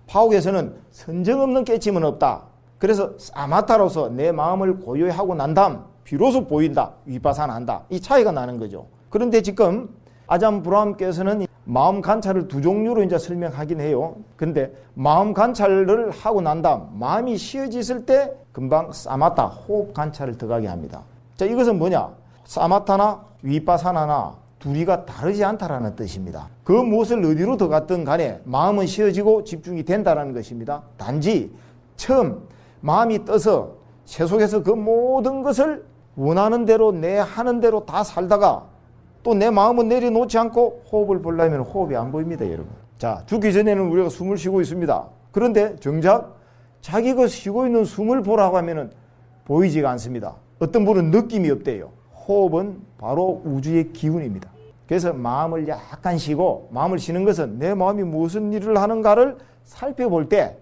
파옥에서는 선정 없는 깨침은 없다. 그래서 사마타로서 내 마음을 고요히 하고 난 다음 비로소 보인다. 위파사나 한다. 이 차이가 나는 거죠. 그런데 지금 아잠브라함께서는 마음 관찰을 2종류로 이제 설명하긴 해요. 근데 마음 관찰을 하고 난 다음 마음이 쉬어졌을 때 금방 사마타, 호흡 관찰을 들어가게 합니다. 자, 이것은 뭐냐? 사마타나 위파사나나 둘이가 다르지 않다라는 뜻입니다. 그 무엇을 어디로 들어갔든 간에 마음은 쉬어지고 집중이 된다는 것입니다. 단지 처음 마음이 떠서 세속에서 그 모든 것을 원하는 대로 내 하는 대로 다 살다가 또 내 마음은 내려놓지 않고 호흡을 보려면 호흡이 안 보입니다, 여러분. 자, 죽기 전에는 우리가 숨을 쉬고 있습니다. 그런데 정작 자기가 쉬고 있는 숨을 보라고 하면은 보이지가 않습니다. 어떤 분은 느낌이 없대요. 호흡은 바로 우주의 기운입니다. 그래서 마음을 약간 쉬고, 마음을 쉬는 것은 내 마음이 무슨 일을 하는가를 살펴볼 때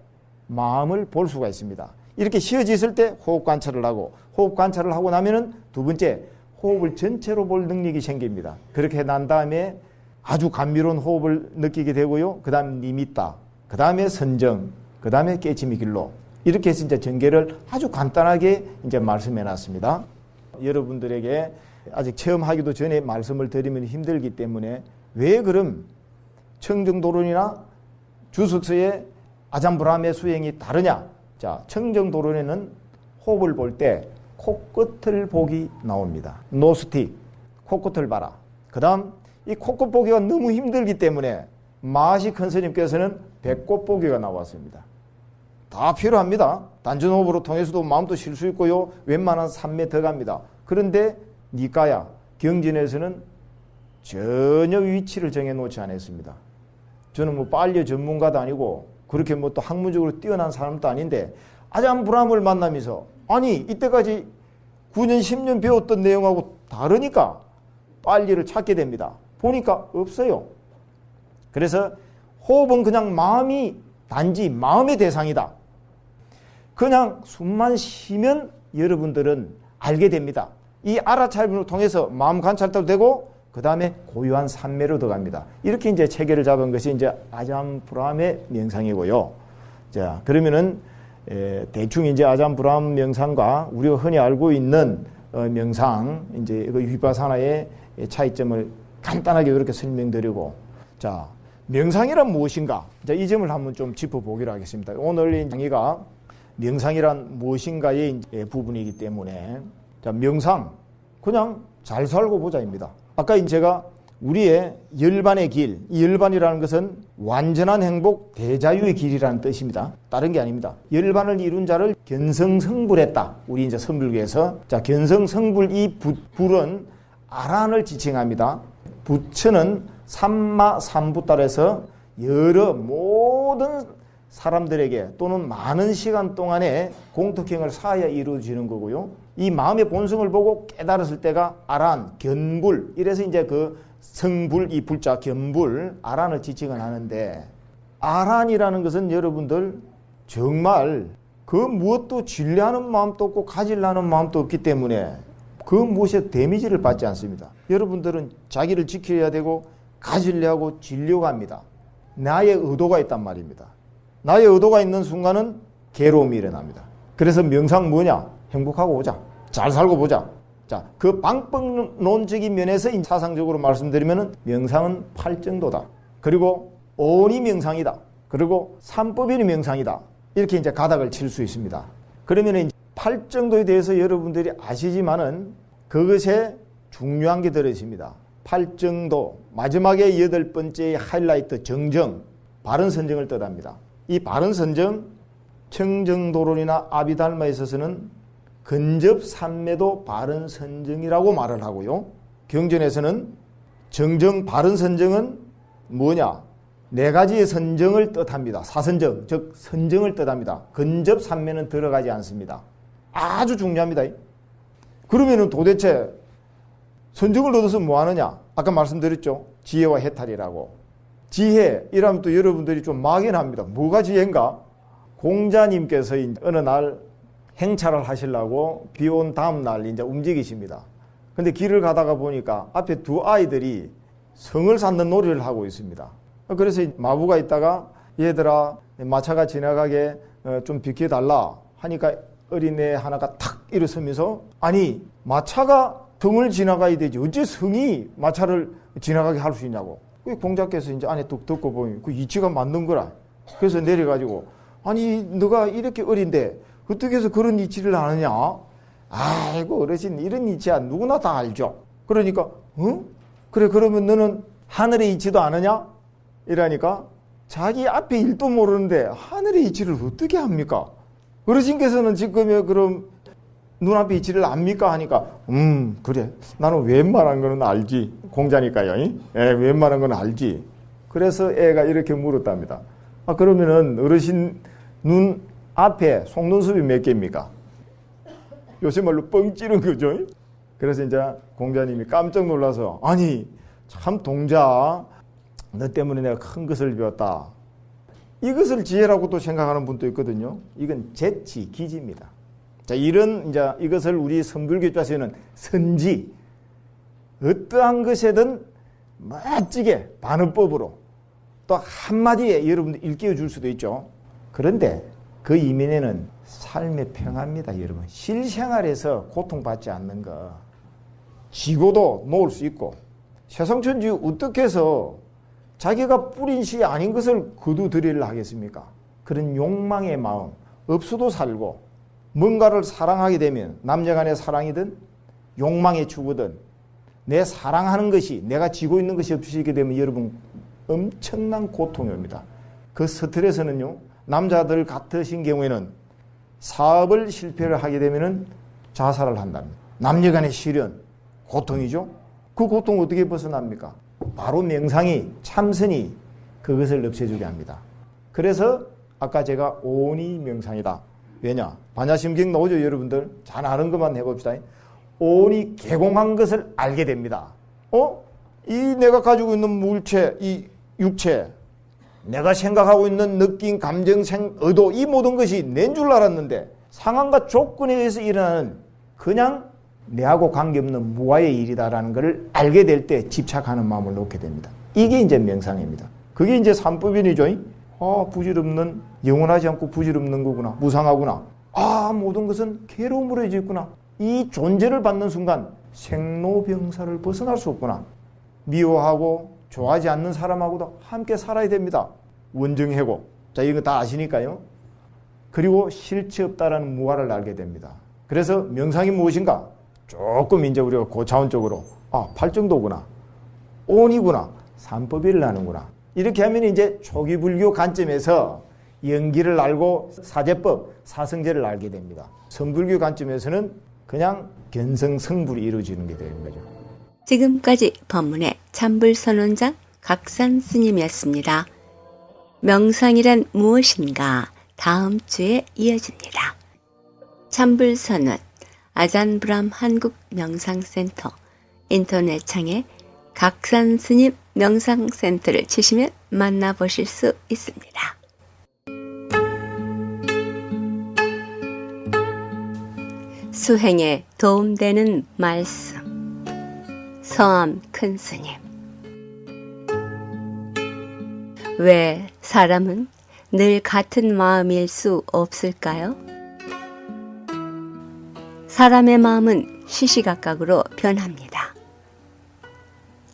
마음을 볼 수가 있습니다. 이렇게 쉬어졌을 때 호흡 관찰을 하고, 호흡 관찰을 하고 나면은 두 번째, 호흡을 전체로 볼 능력이 생깁니다. 그렇게 난 다음에 아주 감미로운 호흡을 느끼게 되고요. 그 다음 니미타, 그 다음에 선정, 그 다음에 깨침의 길로, 이렇게 해서 이제 전개를 아주 간단하게 이제 말씀해 놨습니다. 여러분들에게 아직 체험하기도 전에 말씀을 드리면 힘들기 때문에, 왜 그럼 청정도론이나 주석서의 아잠브라함의 수행이 다르냐? 자, 청정도론에는 호흡을 볼 때 코끝을 보기 나옵니다. 노스티, 코끝을 봐라. 그 다음 이 코끝 보기가 너무 힘들기 때문에 마하시 큰 스님께서는 배꼽 보기가 나왔습니다. 다 필요합니다. 단전호흡으로 통해서도 마음도 쉴 수 있고요. 웬만한 산매 더 갑니다. 그런데 니까야, 경진에서는 전혀 위치를 정해놓지 않았습니다. 저는 뭐 빨리 전문가도 아니고 그렇게 뭐 또 학문적으로 뛰어난 사람도 아닌데, 아잠브라함을 만나면서 아니 이때까지 9년 10년 배웠던 내용하고 다르니까 빨리를 찾게 됩니다. 보니까 없어요. 그래서 호흡은 그냥 마음이 단지 마음의 대상이다. 그냥 숨만 쉬면 여러분들은 알게 됩니다. 이 알아차림을 통해서 마음 관찰도 되고, 그 다음에 고요한 산매로 들어갑니다. 이렇게 이제 체계를 잡은 것이 이제 아잠브라함의 명상이고요. 자, 그러면은 대충 이제 아잠브라함 명상과 우리가 흔히 알고 있는 명상, 이제 그 위파사나의 차이점을 간단하게 이렇게 설명드리고, 자, 명상이란 무엇인가? 자, 이 점을 한번 좀 짚어보기로 하겠습니다. 오늘 이 강의가 명상이란 무엇인가의 부분이기 때문에, 자, 명상, 그냥 잘 살고 보자입니다. 아까 제가 우리의 열반의 길, 이 열반이라는 것은 완전한 행복, 대자유의 길이라는 뜻입니다. 다른 게 아닙니다. 열반을 이룬 자를 견성성불했다. 우리 이제 선불교에서. 자, 견성성불 이 불은 아란을 지칭합니다. 부처는 삼마삼부달에서 여러 모든 사람들에게 또는 많은 시간 동안에 공덕행을 쌓아야 이루어지는 거고요. 이 마음의 본성을 보고 깨달았을 때가 아란, 견불. 이래서 이제 그 성불, 이 불자 견불, 아란을 지칭을 하는데, 아란이라는 것은 여러분들 정말 그 무엇도 진리하는 마음도 없고 가지려는 마음도 없기 때문에 그 무엇에 데미지를 받지 않습니다. 여러분들은 자기를 지켜야 되고 가지려 하고 지려고 합니다. 나의 의도가 있단 말입니다. 나의 의도가 있는 순간은 괴로움이 일어납니다. 그래서 명상 뭐냐? 행복하고 보자. 잘 살고 보자. 자, 그 방법론적인 면에서 사상적으로 말씀드리면 명상은 팔정도다. 그리고 오니 명상이다. 그리고 삼법인이 명상이다. 이렇게 이제 가닥을 칠 수 있습니다. 그러면 팔정도에 대해서 여러분들이 아시지만은 그것에 중요한 게 들어 있습니다. 팔정도, 마지막에 8번째의 하이라이트 정정, 바른선정을 뜻합니다. 이 바른선정, 청정도론이나 아비달마에 있어서는 근접삼매도 바른선정이라고 말을 하고요. 경전에서는 정정, 바른선정은 뭐냐? 4가지의 선정을 뜻합니다. 사선정, 즉 선정을 뜻합니다. 근접삼매는 들어가지 않습니다. 아주 중요합니다. 그러면은 도대체 선정을 얻어서 뭐 하느냐? 아까 말씀드렸죠. 지혜와 해탈이라고. 지혜, 이러면 또 여러분들이 좀 막연합니다. 뭐가 지혜인가? 공자님께서 어느 날 행차를 하시려고 비 온 다음 날 이제 움직이십니다. 근데 길을 가다가 보니까 앞에 2 아이들이 성을 쌓는 놀이를 하고 있습니다. 그래서 마부가 있다가 얘들아, 마차가 지나가게 좀 비켜달라 하니까 어린애 하나가 탁 일어서면서, 아니 마차가 성을 지나가야 되지 어째 성이 마차를 지나가게 할 수 있냐고. 공자께서 이제 안에 뚝 듣고 보니 그 이치가 맞는 거라. 그래서 내려가지고, 아니 너가 이렇게 어린데 어떻게 해서 그런 이치를 아느냐? 아이고 어르신, 이런 이치야 누구나 다 알죠. 그러니까 그래 그러면 너는 하늘의 이치도 아느냐? 이러니까 자기 앞에 일도 모르는데 하늘의 이치를 어떻게 합니까? 어르신께서는 지금 그럼 눈앞에 이치를 압니까? 하니까 그래 나는 웬만한 거는 알지. 공자니까요. 웬만한 건 알지. 그래서 애가 이렇게 물었답니다. 그러면은 어르신 눈 앞에 속눈썹이 몇 개입니까? 요새 말로 뻥 찌른 거죠. 그래서 이제 공자님이 깜짝 놀라서, 아니 참 동자, 너 때문에 내가 큰 것을 배웠다. 이것을 지혜라고 또 생각하는 분도 있거든요. 이건 재치, 기지입니다. 자, 이것을 우리 선불교자에서는 선지, 어떠한 것에든 멋지게 반응법으로 또 한마디에 여러분들 일깨워 줄 수도 있죠. 그런데 그 이면에는 삶의 평화입니다, 여러분. 실생활에서 고통받지 않는 거. 지고도 놓을 수 있고, 세상천지 어떻게 해서 자기가 뿌린 씨 아닌 것을 거두드리려 하겠습니까? 그런 욕망의 마음, 없어도 살고, 뭔가를 사랑하게 되면 남녀간의 사랑이든 욕망의 추구든 내 사랑하는 것이, 내가 지고 있는 것이 없어지게 되면 여러분 엄청난 고통이 옵니다. 그 스트레스는요, 남자들 같으신 경우에는 사업을 실패를 하게 되면 자살을 한답니다. 남녀간의 시련, 고통이죠. 그 고통 어떻게 벗어납니까? 바로 명상이, 참선이 그것을 없애주게 합니다. 그래서 아까 제가 오니 명상이다. 왜냐? 반야심경 나오죠, 여러분들. 잘 아는 것만 해봅시다. 오니 개공한 것을 알게 됩니다. 이 내가 가지고 있는 물체, 이 육체, 내가 생각하고 있는 느낌, 감정, 의도, 이 모든 것이 낸 줄 알았는데 상황과 조건에 의해서 일어나는 그냥 내하고 관계없는 무아의 일이다라는 것을 알게 될 때 집착하는 마음을 놓게 됩니다. 이게 이제 명상입니다. 그게 이제 삼법인이죠. 부질없는, 영원하지 않고 부질없는 거구나. 무상하구나. 모든 것은 괴로움으로 있구나. 이 존재를 받는 순간 생로병사를 벗어날 수 없구나. 미워하고 좋아하지 않는 사람하고도 함께 살아야 됩니다. 원정해고. 자, 이거 다 아시니까요. 그리고 실체 없다라는 무아를 알게 됩니다. 그래서 명상이 무엇인가? 조금 이제 우리가 고차원적으로 아, 팔정도구나. 온이구나. 삼법일을 하는구나. 이렇게 하면 이제 초기 불교 관점에서 연기를 알고 사제법, 사성제를 알게 됩니다. 성불교 관점에서는 그냥 견성성불이 이루어지는 게 되는 거죠. 지금까지 법문의 참불선원자 각산 스님이었습니다. 명상이란 무엇인가 다음 주에 이어집니다. 참불선원 아잔브람 한국명상센터 인터넷창에 각산 스님 명상센터를 치시면 만나보실 수 있습니다. 수행에 도움되는 말씀 서암 큰 스님. 왜 사람은 늘 같은 마음일 수 없을까요? 사람의 마음은 시시각각으로 변합니다.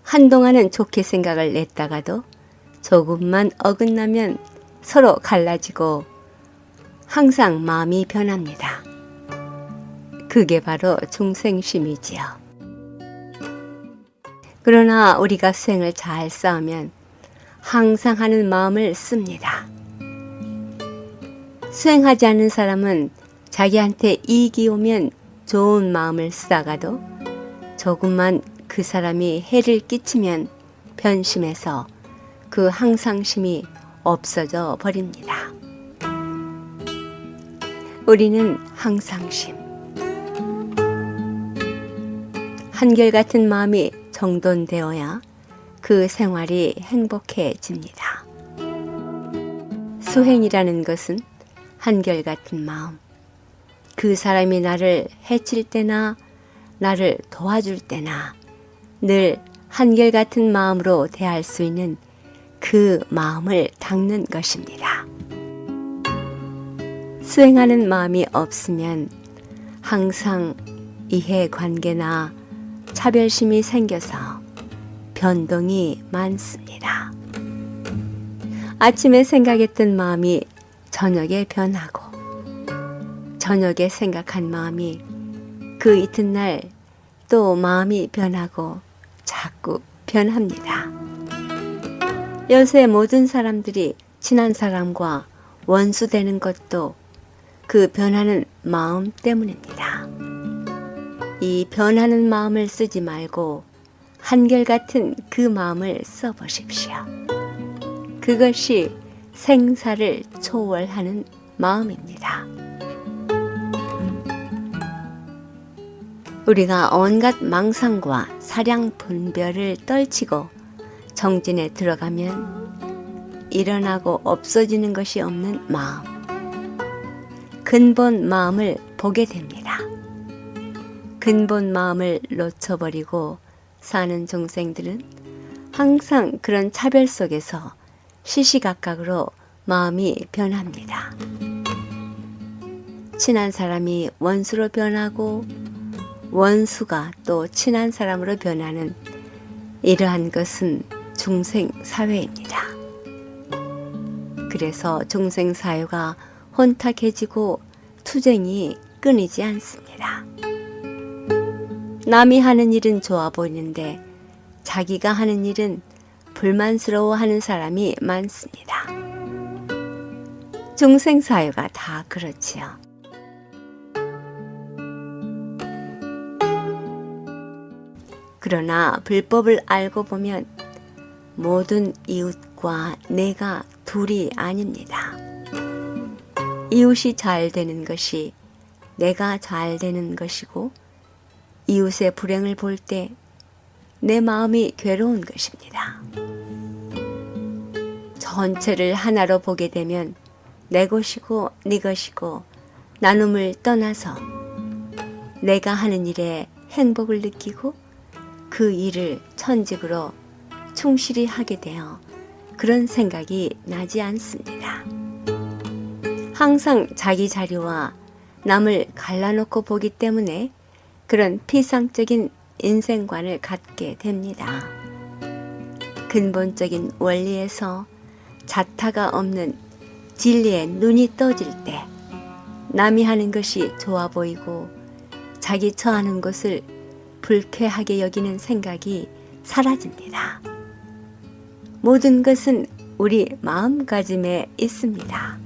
한동안은 좋게 생각을 냈다가도 조금만 어긋나면 서로 갈라지고 항상 마음이 변합니다. 그게 바로 중생심이지요. 그러나 우리가 수행을 잘 쌓으면 항상 하는 마음을 씁니다. 수행하지 않는 사람은 자기한테 이익이 오면 좋은 마음을 쓰다가도 조금만 그 사람이 해를 끼치면 변심해서 그 항상심이 없어져 버립니다. 우리는 항상심, 한결같은 마음이 정돈되어야 그 생활이 행복해집니다. 수행이라는 것은 한결같은 마음, 그 사람이 나를 해칠 때나 나를 도와줄 때나 늘 한결같은 마음으로 대할 수 있는 그 마음을 닦는 것입니다. 수행하는 마음이 없으면 항상 이해관계나 차별심이 생겨서 변동이 많습니다. 아침에 생각했던 마음이 저녁에 변하고 저녁에 생각한 마음이 그 이튿날 또 마음이 변하고 자꾸 변합니다. 요새 모든 사람들이 친한 사람과 원수되는 것도 그 변하는 마음 때문입니다. 이 변하는 마음을 쓰지 말고 한결같은 그 마음을 써보십시오. 그것이 생사를 초월하는 마음입니다. 우리가 온갖 망상과 사량 분별을 떨치고 정진에 들어가면 일어나고 없어지는 것이 없는 마음, 근본 마음을 보게 됩니다. 근본 마음을 놓쳐버리고 사는 중생들은 항상 그런 차별 속에서 시시각각으로 마음이 변합니다. 친한 사람이 원수로 변하고 원수가 또 친한 사람으로 변하는 이러한 것은 중생 사회입니다. 그래서 중생 사회가 혼탁해지고 투쟁이 끊이지 않습니다. 남이 하는 일은 좋아 보이는데 자기가 하는 일은 불만스러워하는 사람이 많습니다. 중생 사회가 다 그렇지요. 그러나 불법을 알고 보면 모든 이웃과 내가 둘이 아닙니다. 이웃이 잘 되는 것이 내가 잘 되는 것이고 이웃의 불행을 볼 때 내 마음이 괴로운 것입니다. 전체를 하나로 보게 되면 내 것이고 네 것이고 나눔을 떠나서 내가 하는 일에 행복을 느끼고 그 일을 천직으로 충실히 하게 되어 그런 생각이 나지 않습니다. 항상 자기 자리와 남을 갈라놓고 보기 때문에 그런 피상적인 인생관을 갖게 됩니다. 근본적인 원리에서 자타가 없는 진리에 눈이 떠질 때 남이 하는 것이 좋아 보이고 자기 처하는 것을 불쾌하게 여기는 생각이 사라집니다. 모든 것은 우리 마음가짐에 있습니다.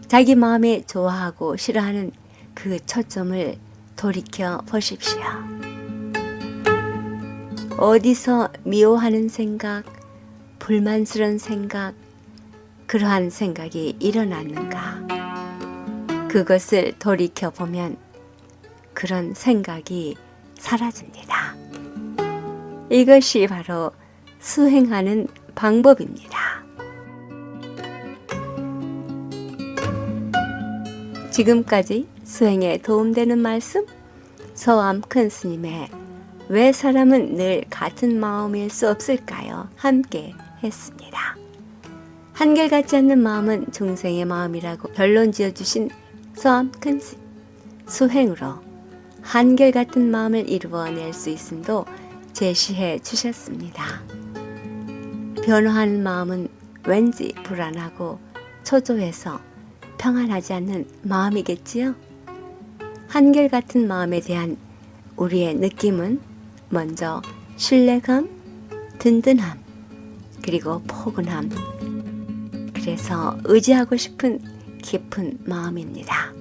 자기 마음에 좋아하고 싫어하는 그 초점을 돌이켜 보십시오. 어디서 미워하는 생각, 불만스러운 생각, 그러한 생각이 일어났는가? 그것을 돌이켜보면 그런 생각이 사라집니다. 이것이 바로 수행하는 방법입니다. 지금까지 수행에 도움되는 말씀, 서암 큰 스님의 왜 사람은 늘 같은 마음일 수 없을까요? 함께 했습니다. 한결같지 않는 마음은 중생의 마음이라고 결론 지어주신 서암 큰 스님. 수행으로 한결같은 마음을 이루어낼 수 있음도 제시해 주셨습니다. 변화하는 마음은 왠지 불안하고 초조해서 평안하지 않는 마음이겠지요? 한결같은 마음에 대한 우리의 느낌은 먼저 신뢰감, 든든함, 그리고 포근함, 그래서 의지하고 싶은 깊은 마음입니다.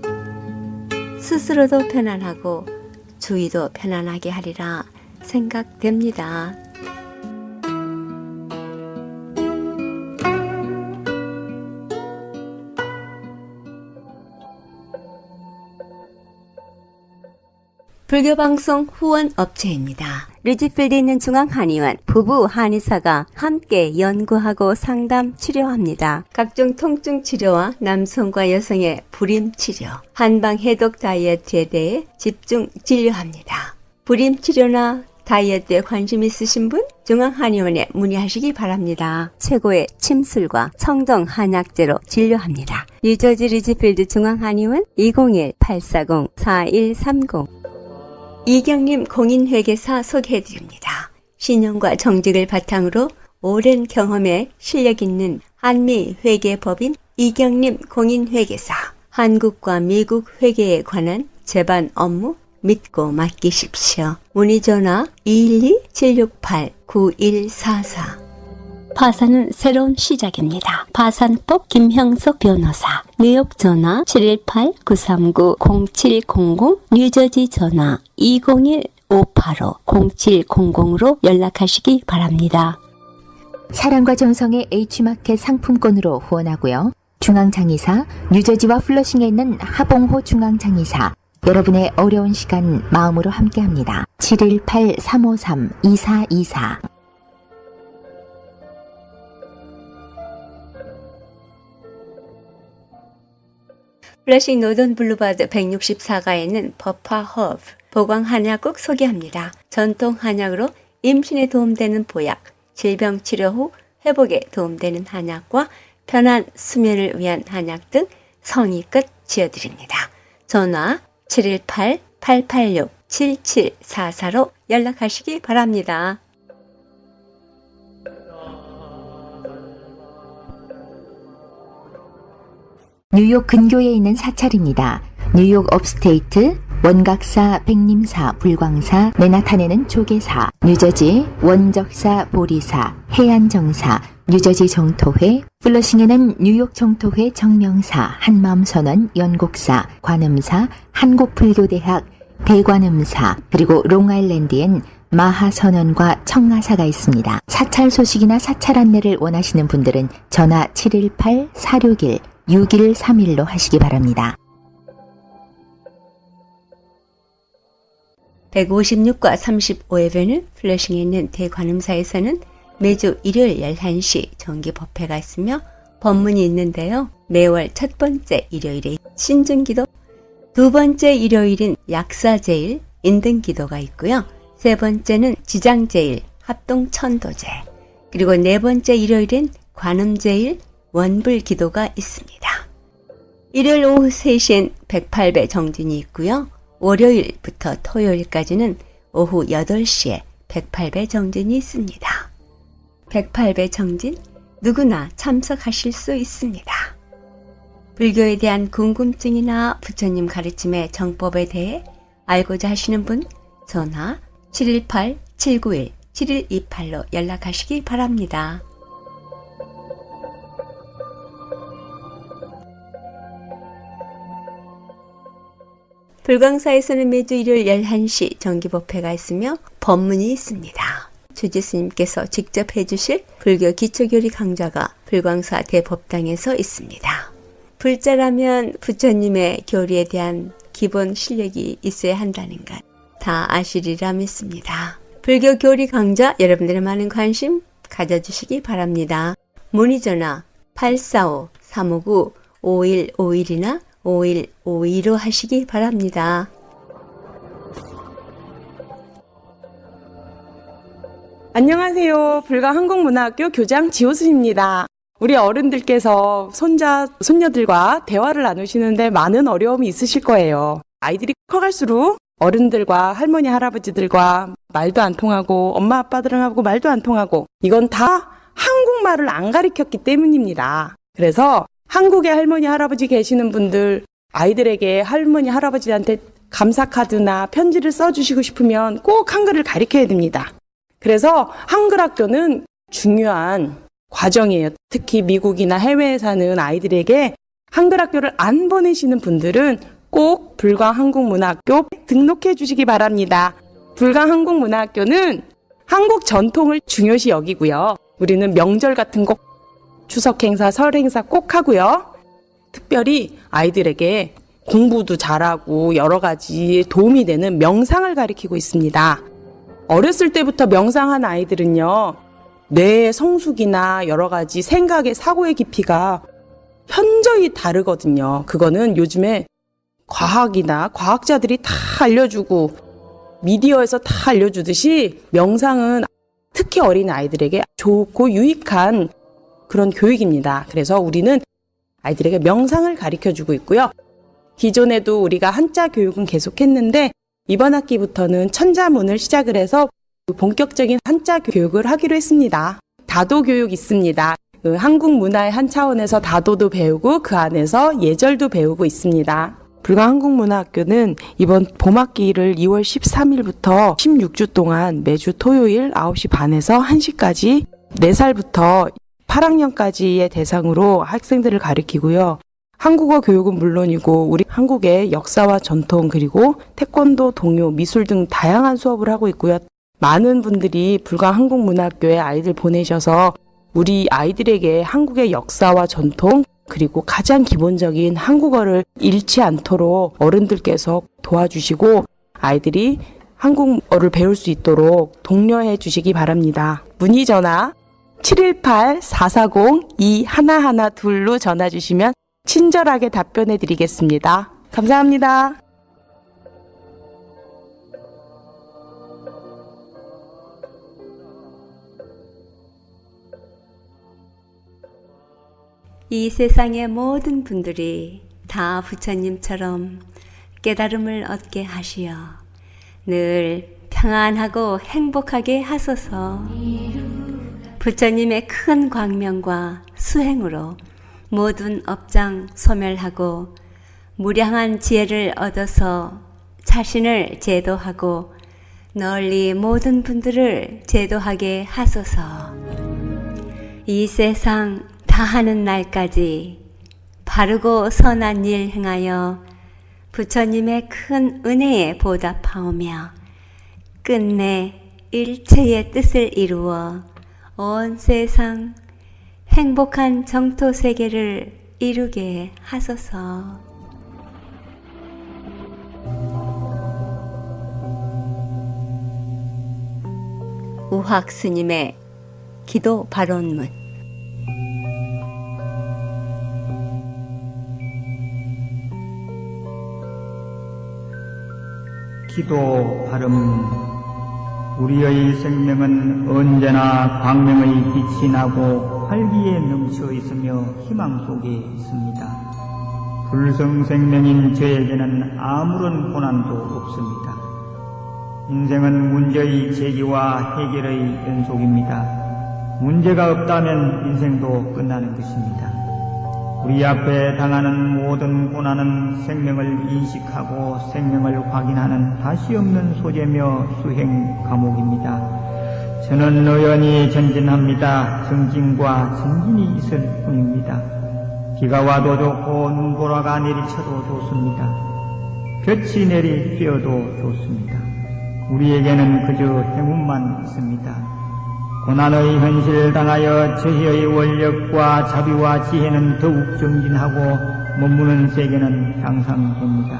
스스로도 편안하고 주위도 편안하게 하리라 생각됩니다. 불교방송 후원업체입니다. 리지필드에 있는 중앙한의원 부부 한의사가 함께 연구하고 상담 치료합니다. 각종 통증 치료와 남성과 여성의 불임 치료, 한방 해독 다이어트에 대해 집중 진료합니다. 불임 치료나 다이어트에 관심 있으신 분 중앙한의원에 문의하시기 바랍니다. 최고의 침술과 청정 한약재로 진료합니다. 뉴저지 리지필드 중앙한의원 201-840-4130. 이경림 공인회계사 소개해드립니다. 신용과 정직을 바탕으로 오랜 경험에 실력 있는 한미회계법인 이경림 공인회계사. 한국과 미국 회계에 관한 제반 업무 믿고 맡기십시오. 문의 전화 212-768-9144. 파산은 새로운 시작입니다. 파산법 김형석 변호사. 뉴욕 전화 718-939-0700, 뉴저지 전화 201-585-0700으로 연락하시기 바랍니다. 사랑과 정성의 H마켓 상품권으로 후원하고요. 중앙장의사, 뉴저지와 플러싱에 있는 하봉호 중앙장의사, 여러분의 어려운 시간 마음으로 함께합니다. 718-353-2424. 플러싱 노던 블루바드 164가에 있는 버파 허브 보광 한약국 소개합니다. 전통 한약으로 임신에 도움되는 보약, 질병 치료 후 회복에 도움되는 한약과 편한 수면을 위한 한약 등 성의껏 지어드립니다. 전화 718-886-7744로 연락하시기 바랍니다. 뉴욕 근교에 있는 사찰입니다. 뉴욕 업스테이트, 원각사, 백림사, 불광사, 맨하탄에는 조계사, 뉴저지, 원적사, 보리사, 해안정사, 뉴저지 정토회, 플러싱에는 뉴욕 정토회 정명사, 한마음선언, 연곡사, 관음사, 한국불교대학, 대관음사, 그리고 롱아일랜드엔 마하선언과 청하사가 있습니다. 사찰 소식이나 사찰 안내를 원하시는 분들은 전화 718-461-6131로 하시기 바랍니다. 156과 35에베뉴 플러싱에 있는 대관음사에서는 매주 일요일 11시 정기 법회가 있으며 법문이 있는데요. 매월 첫 번째 일요일에 신중기도, 두 번째 일요일인 약사제일, 인등기도가 있고요. 세 번째는 지장제일, 합동천도제, 그리고 네 번째 일요일엔 관음제일, 원불기도가 있습니다. 일요일 오후 3시엔 108배 정진이 있고요. 월요일부터 토요일까지는 오후 8시에 108배 정진이 있습니다. 108배 정진 누구나 참석하실 수 있습니다. 불교에 대한 궁금증이나 부처님 가르침의 정법에 대해 알고자 하시는 분 전화 718-791-7128로 연락하시기 바랍니다. 불광사에서는 매주 일요일 11시 정기법회가 있으며 법문이 있습니다. 주지스님께서 직접 해주실 불교 기초교리 강좌가 불광사 대법당에서 있습니다. 불자라면 부처님의 교리에 대한 기본 실력이 있어야 한다는 것 다 아시리라 믿습니다. 불교 교리 강좌 여러분들의 많은 관심 가져주시기 바랍니다. 문의전화 845-359-5151이나 5152로 하시기 바랍니다. 안녕하세요. 불가한국문화학교 교장 지호수입니다. 우리 어른들께서 손자, 손녀들과 대화를 나누시는데 많은 어려움이 있으실 거예요. 아이들이 커갈수록 어른들과 할머니, 할아버지들과 말도 안 통하고 엄마, 아빠들하고 말도 안 통하고 이건 다 한국말을 안 가르쳤기 때문입니다. 그래서 한국에 할머니, 할아버지 계시는 분들 아이들에게 할머니, 할아버지한테 감사카드나 편지를 써주시고 싶으면 꼭 한글을 가르쳐야 됩니다. 그래서 한글 학교는 중요한 과정이에요. 특히 미국이나 해외에 사는 아이들에게 한글 학교를 안 보내시는 분들은 꼭 불광한국문화학교 등록해 주시기 바랍니다. 불광한국문화학교는 한국 전통을 중요시 여기고요. 우리는 명절 같은 거 추석 행사, 설 행사 꼭 하고요. 특별히 아이들에게 공부도 잘하고 여러 가지 도움이 되는 명상을 가르치고 있습니다. 어렸을 때부터 명상한 아이들은요, 뇌의 성숙이나 여러 가지 생각의 사고의 깊이가 현저히 다르거든요. 그거는 요즘에 과학이나 과학자들이 다 알려주고 미디어에서 다 알려주듯이 명상은 특히 어린 아이들에게 좋고 유익한 그런 교육입니다. 그래서 우리는 아이들에게 명상을 가르쳐주고 있고요. 기존에도 우리가 한자 교육은 계속했는데 이번 학기부터는 천자문을 시작을 해서 본격적인 한자 교육을 하기로 했습니다. 다도 교육 있습니다. 한국 문화의 한 차원에서 다도도 배우고 그 안에서 예절도 배우고 있습니다. 불광한국문화학교는 이번 봄학기를 2월 13일부터 16주 동안 매주 토요일 9시 반에서 1시까지 4살부터 8학년까지의 대상으로 학생들을 가르치고요. 한국어 교육은 물론이고 우리 한국의 역사와 전통 그리고 태권도, 동요, 미술 등 다양한 수업을 하고 있고요. 많은 분들이 불광한국문화학교에 아이들 보내셔서 우리 아이들에게 한국의 역사와 전통 그리고 가장 기본적인 한국어를 잃지 않도록 어른들께서 도와주시고 아이들이 한국어를 배울 수 있도록 독려해 주시기 바랍니다. 문의 전화 718-440-2112로 전화 주시면 친절하게 답변해 드리겠습니다. 감사합니다. 이 세상의 모든 분들이 다 부처님처럼 깨달음을 얻게 하시어 늘 평안하고 행복하게 하소서. 부처님의 큰 광명과 수행으로 모든 업장 소멸하고 무량한 지혜를 얻어서 자신을 제도하고 널리 모든 분들을 제도하게 하소서. 이 세상 다하는 날까지 바르고 선한 일 행하여 부처님의 큰 은혜에 보답하오며 끝내 일체의 뜻을 이루어 온 세상 행복한 정토 세계를 이루게 하소서. 우학 스님의 기도 발언문. 기도 발음. 우리의 생명은 언제나 광명의 빛이 나고 활기에 넘쳐 있으며 희망 속에 있습니다. 불성생명인 저에게는 아무런 고난도 없습니다. 인생은 문제의 제기와 해결의 연속입니다. 문제가 없다면 인생도 끝나는 것입니다. 우리 앞에 당하는 모든 고난은 생명을 인식하고 생명을 확인하는 다시 없는 소재며 수행 과목입니다. 저는 의연히 전진합니다. 정진과 전진이 있을 뿐입니다. 비가 와도 좋고 눈보라가 내리쳐도 좋습니다. 볕이 내리쬐어도 좋습니다. 우리에게는 그저 행운만 있습니다. 고난의 현실을 당하여 저희의 원력과 자비와 지혜는 더욱 정진하고 머무는 세계는 향상됩니다.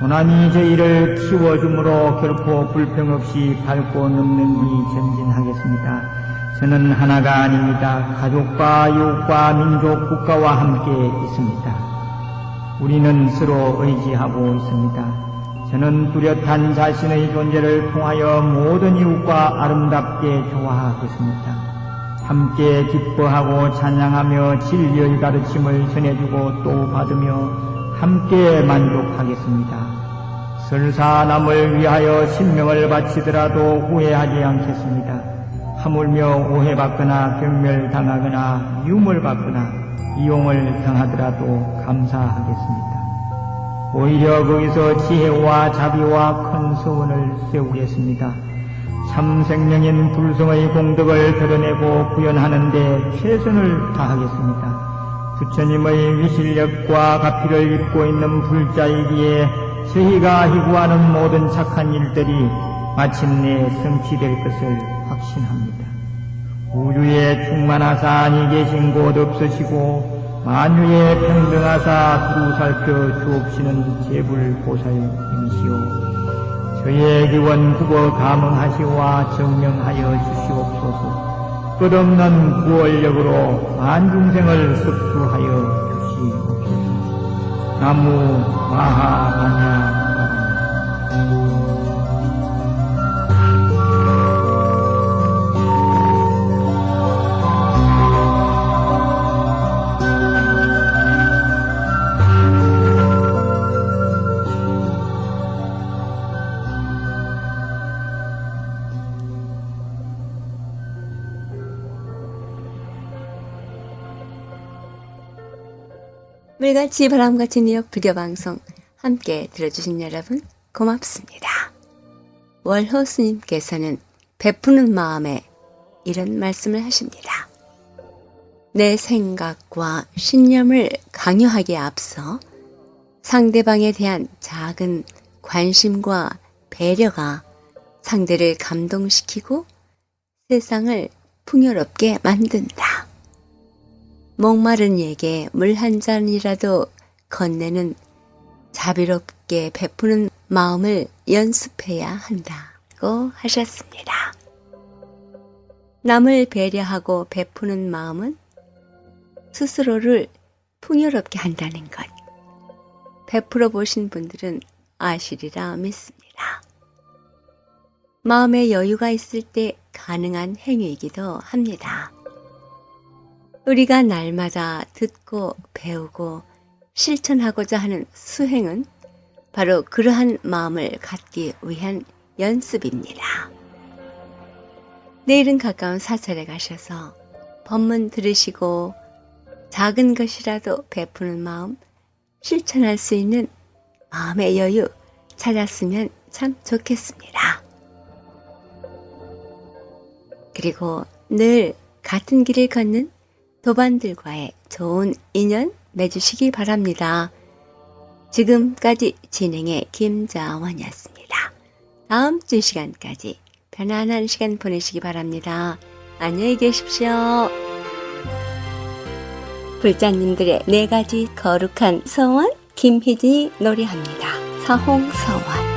고난이 저희를 키워주므로 결코 불평 없이 밟고 넘는이 전진하겠습니다. 저는 하나가 아닙니다. 가족과 이웃과 민족, 국가와 함께 있습니다. 우리는 서로 의지하고 있습니다. 저는 뚜렷한 자신의 존재를 통하여 모든 이웃과 아름답게 조화하겠습니다. 함께 기뻐하고 찬양하며 진리의 가르침을 전해주고 또 받으며 함께 만족하겠습니다. 설사 남을 위하여 신명을 바치더라도 후회하지 않겠습니다. 하물며 오해받거나 경멸당하거나 유물받거나 이용을 당하더라도 감사하겠습니다. 오히려 거기서 지혜와 자비와 큰 서원을 세우겠습니다. 참 생명인 불성의 공덕을 드러내고 구현하는 데 최선을 다하겠습니다. 부처님의 위실력과 가피를 입고 있는 불자이기에 저희가 희구하는 모든 착한 일들이 마침내 성취될 것을 확신합니다. 우주에 충만하사 아니 계신 곳 없으시고 만유에 평등하사 두루 살펴 주옵시는 제불보살님이시오. 저의 기원 구거 감응하시와 정명하여 주시옵소서. 끝없는 구원력으로 만중생을 섭수하여 주시옵소서. 나무 마하마냐 물같이 바람같이 뉴욕 불교방송 함께 들어주신 여러분 고맙습니다. 월호 스님께서는 베푸는 마음에 이런 말씀을 하십니다. 내 생각과 신념을 강요하기에 앞서 상대방에 대한 작은 관심과 배려가 상대를 감동시키고 세상을 풍요롭게 만든다. 목마른 이에게 물 한 잔이라도 건네는 자비롭게 베푸는 마음을 연습해야 한다고 하셨습니다. 남을 배려하고 베푸는 마음은 스스로를 풍요롭게 한다는 것. 베풀어 보신 분들은 아시리라 믿습니다. 마음의 여유가 있을 때 가능한 행위이기도 합니다. 우리가 날마다 듣고 배우고 실천하고자 하는 수행은 바로 그러한 마음을 갖기 위한 연습입니다. 내일은 가까운 사찰에 가셔서 법문 들으시고 작은 것이라도 베푸는 마음, 실천할 수 있는 마음의 여유 찾았으면 참 좋겠습니다. 그리고 늘 같은 길을 걷는 도반들과의 좋은 인연 맺으시기 바랍니다. 지금까지 진행의 김자원이었습니다. 다음 주 시간까지 편안한 시간 보내시기 바랍니다. 안녕히 계십시오. 불자님들의 4가지 거룩한 서원 김희진이 노래합니다. 사홍서원.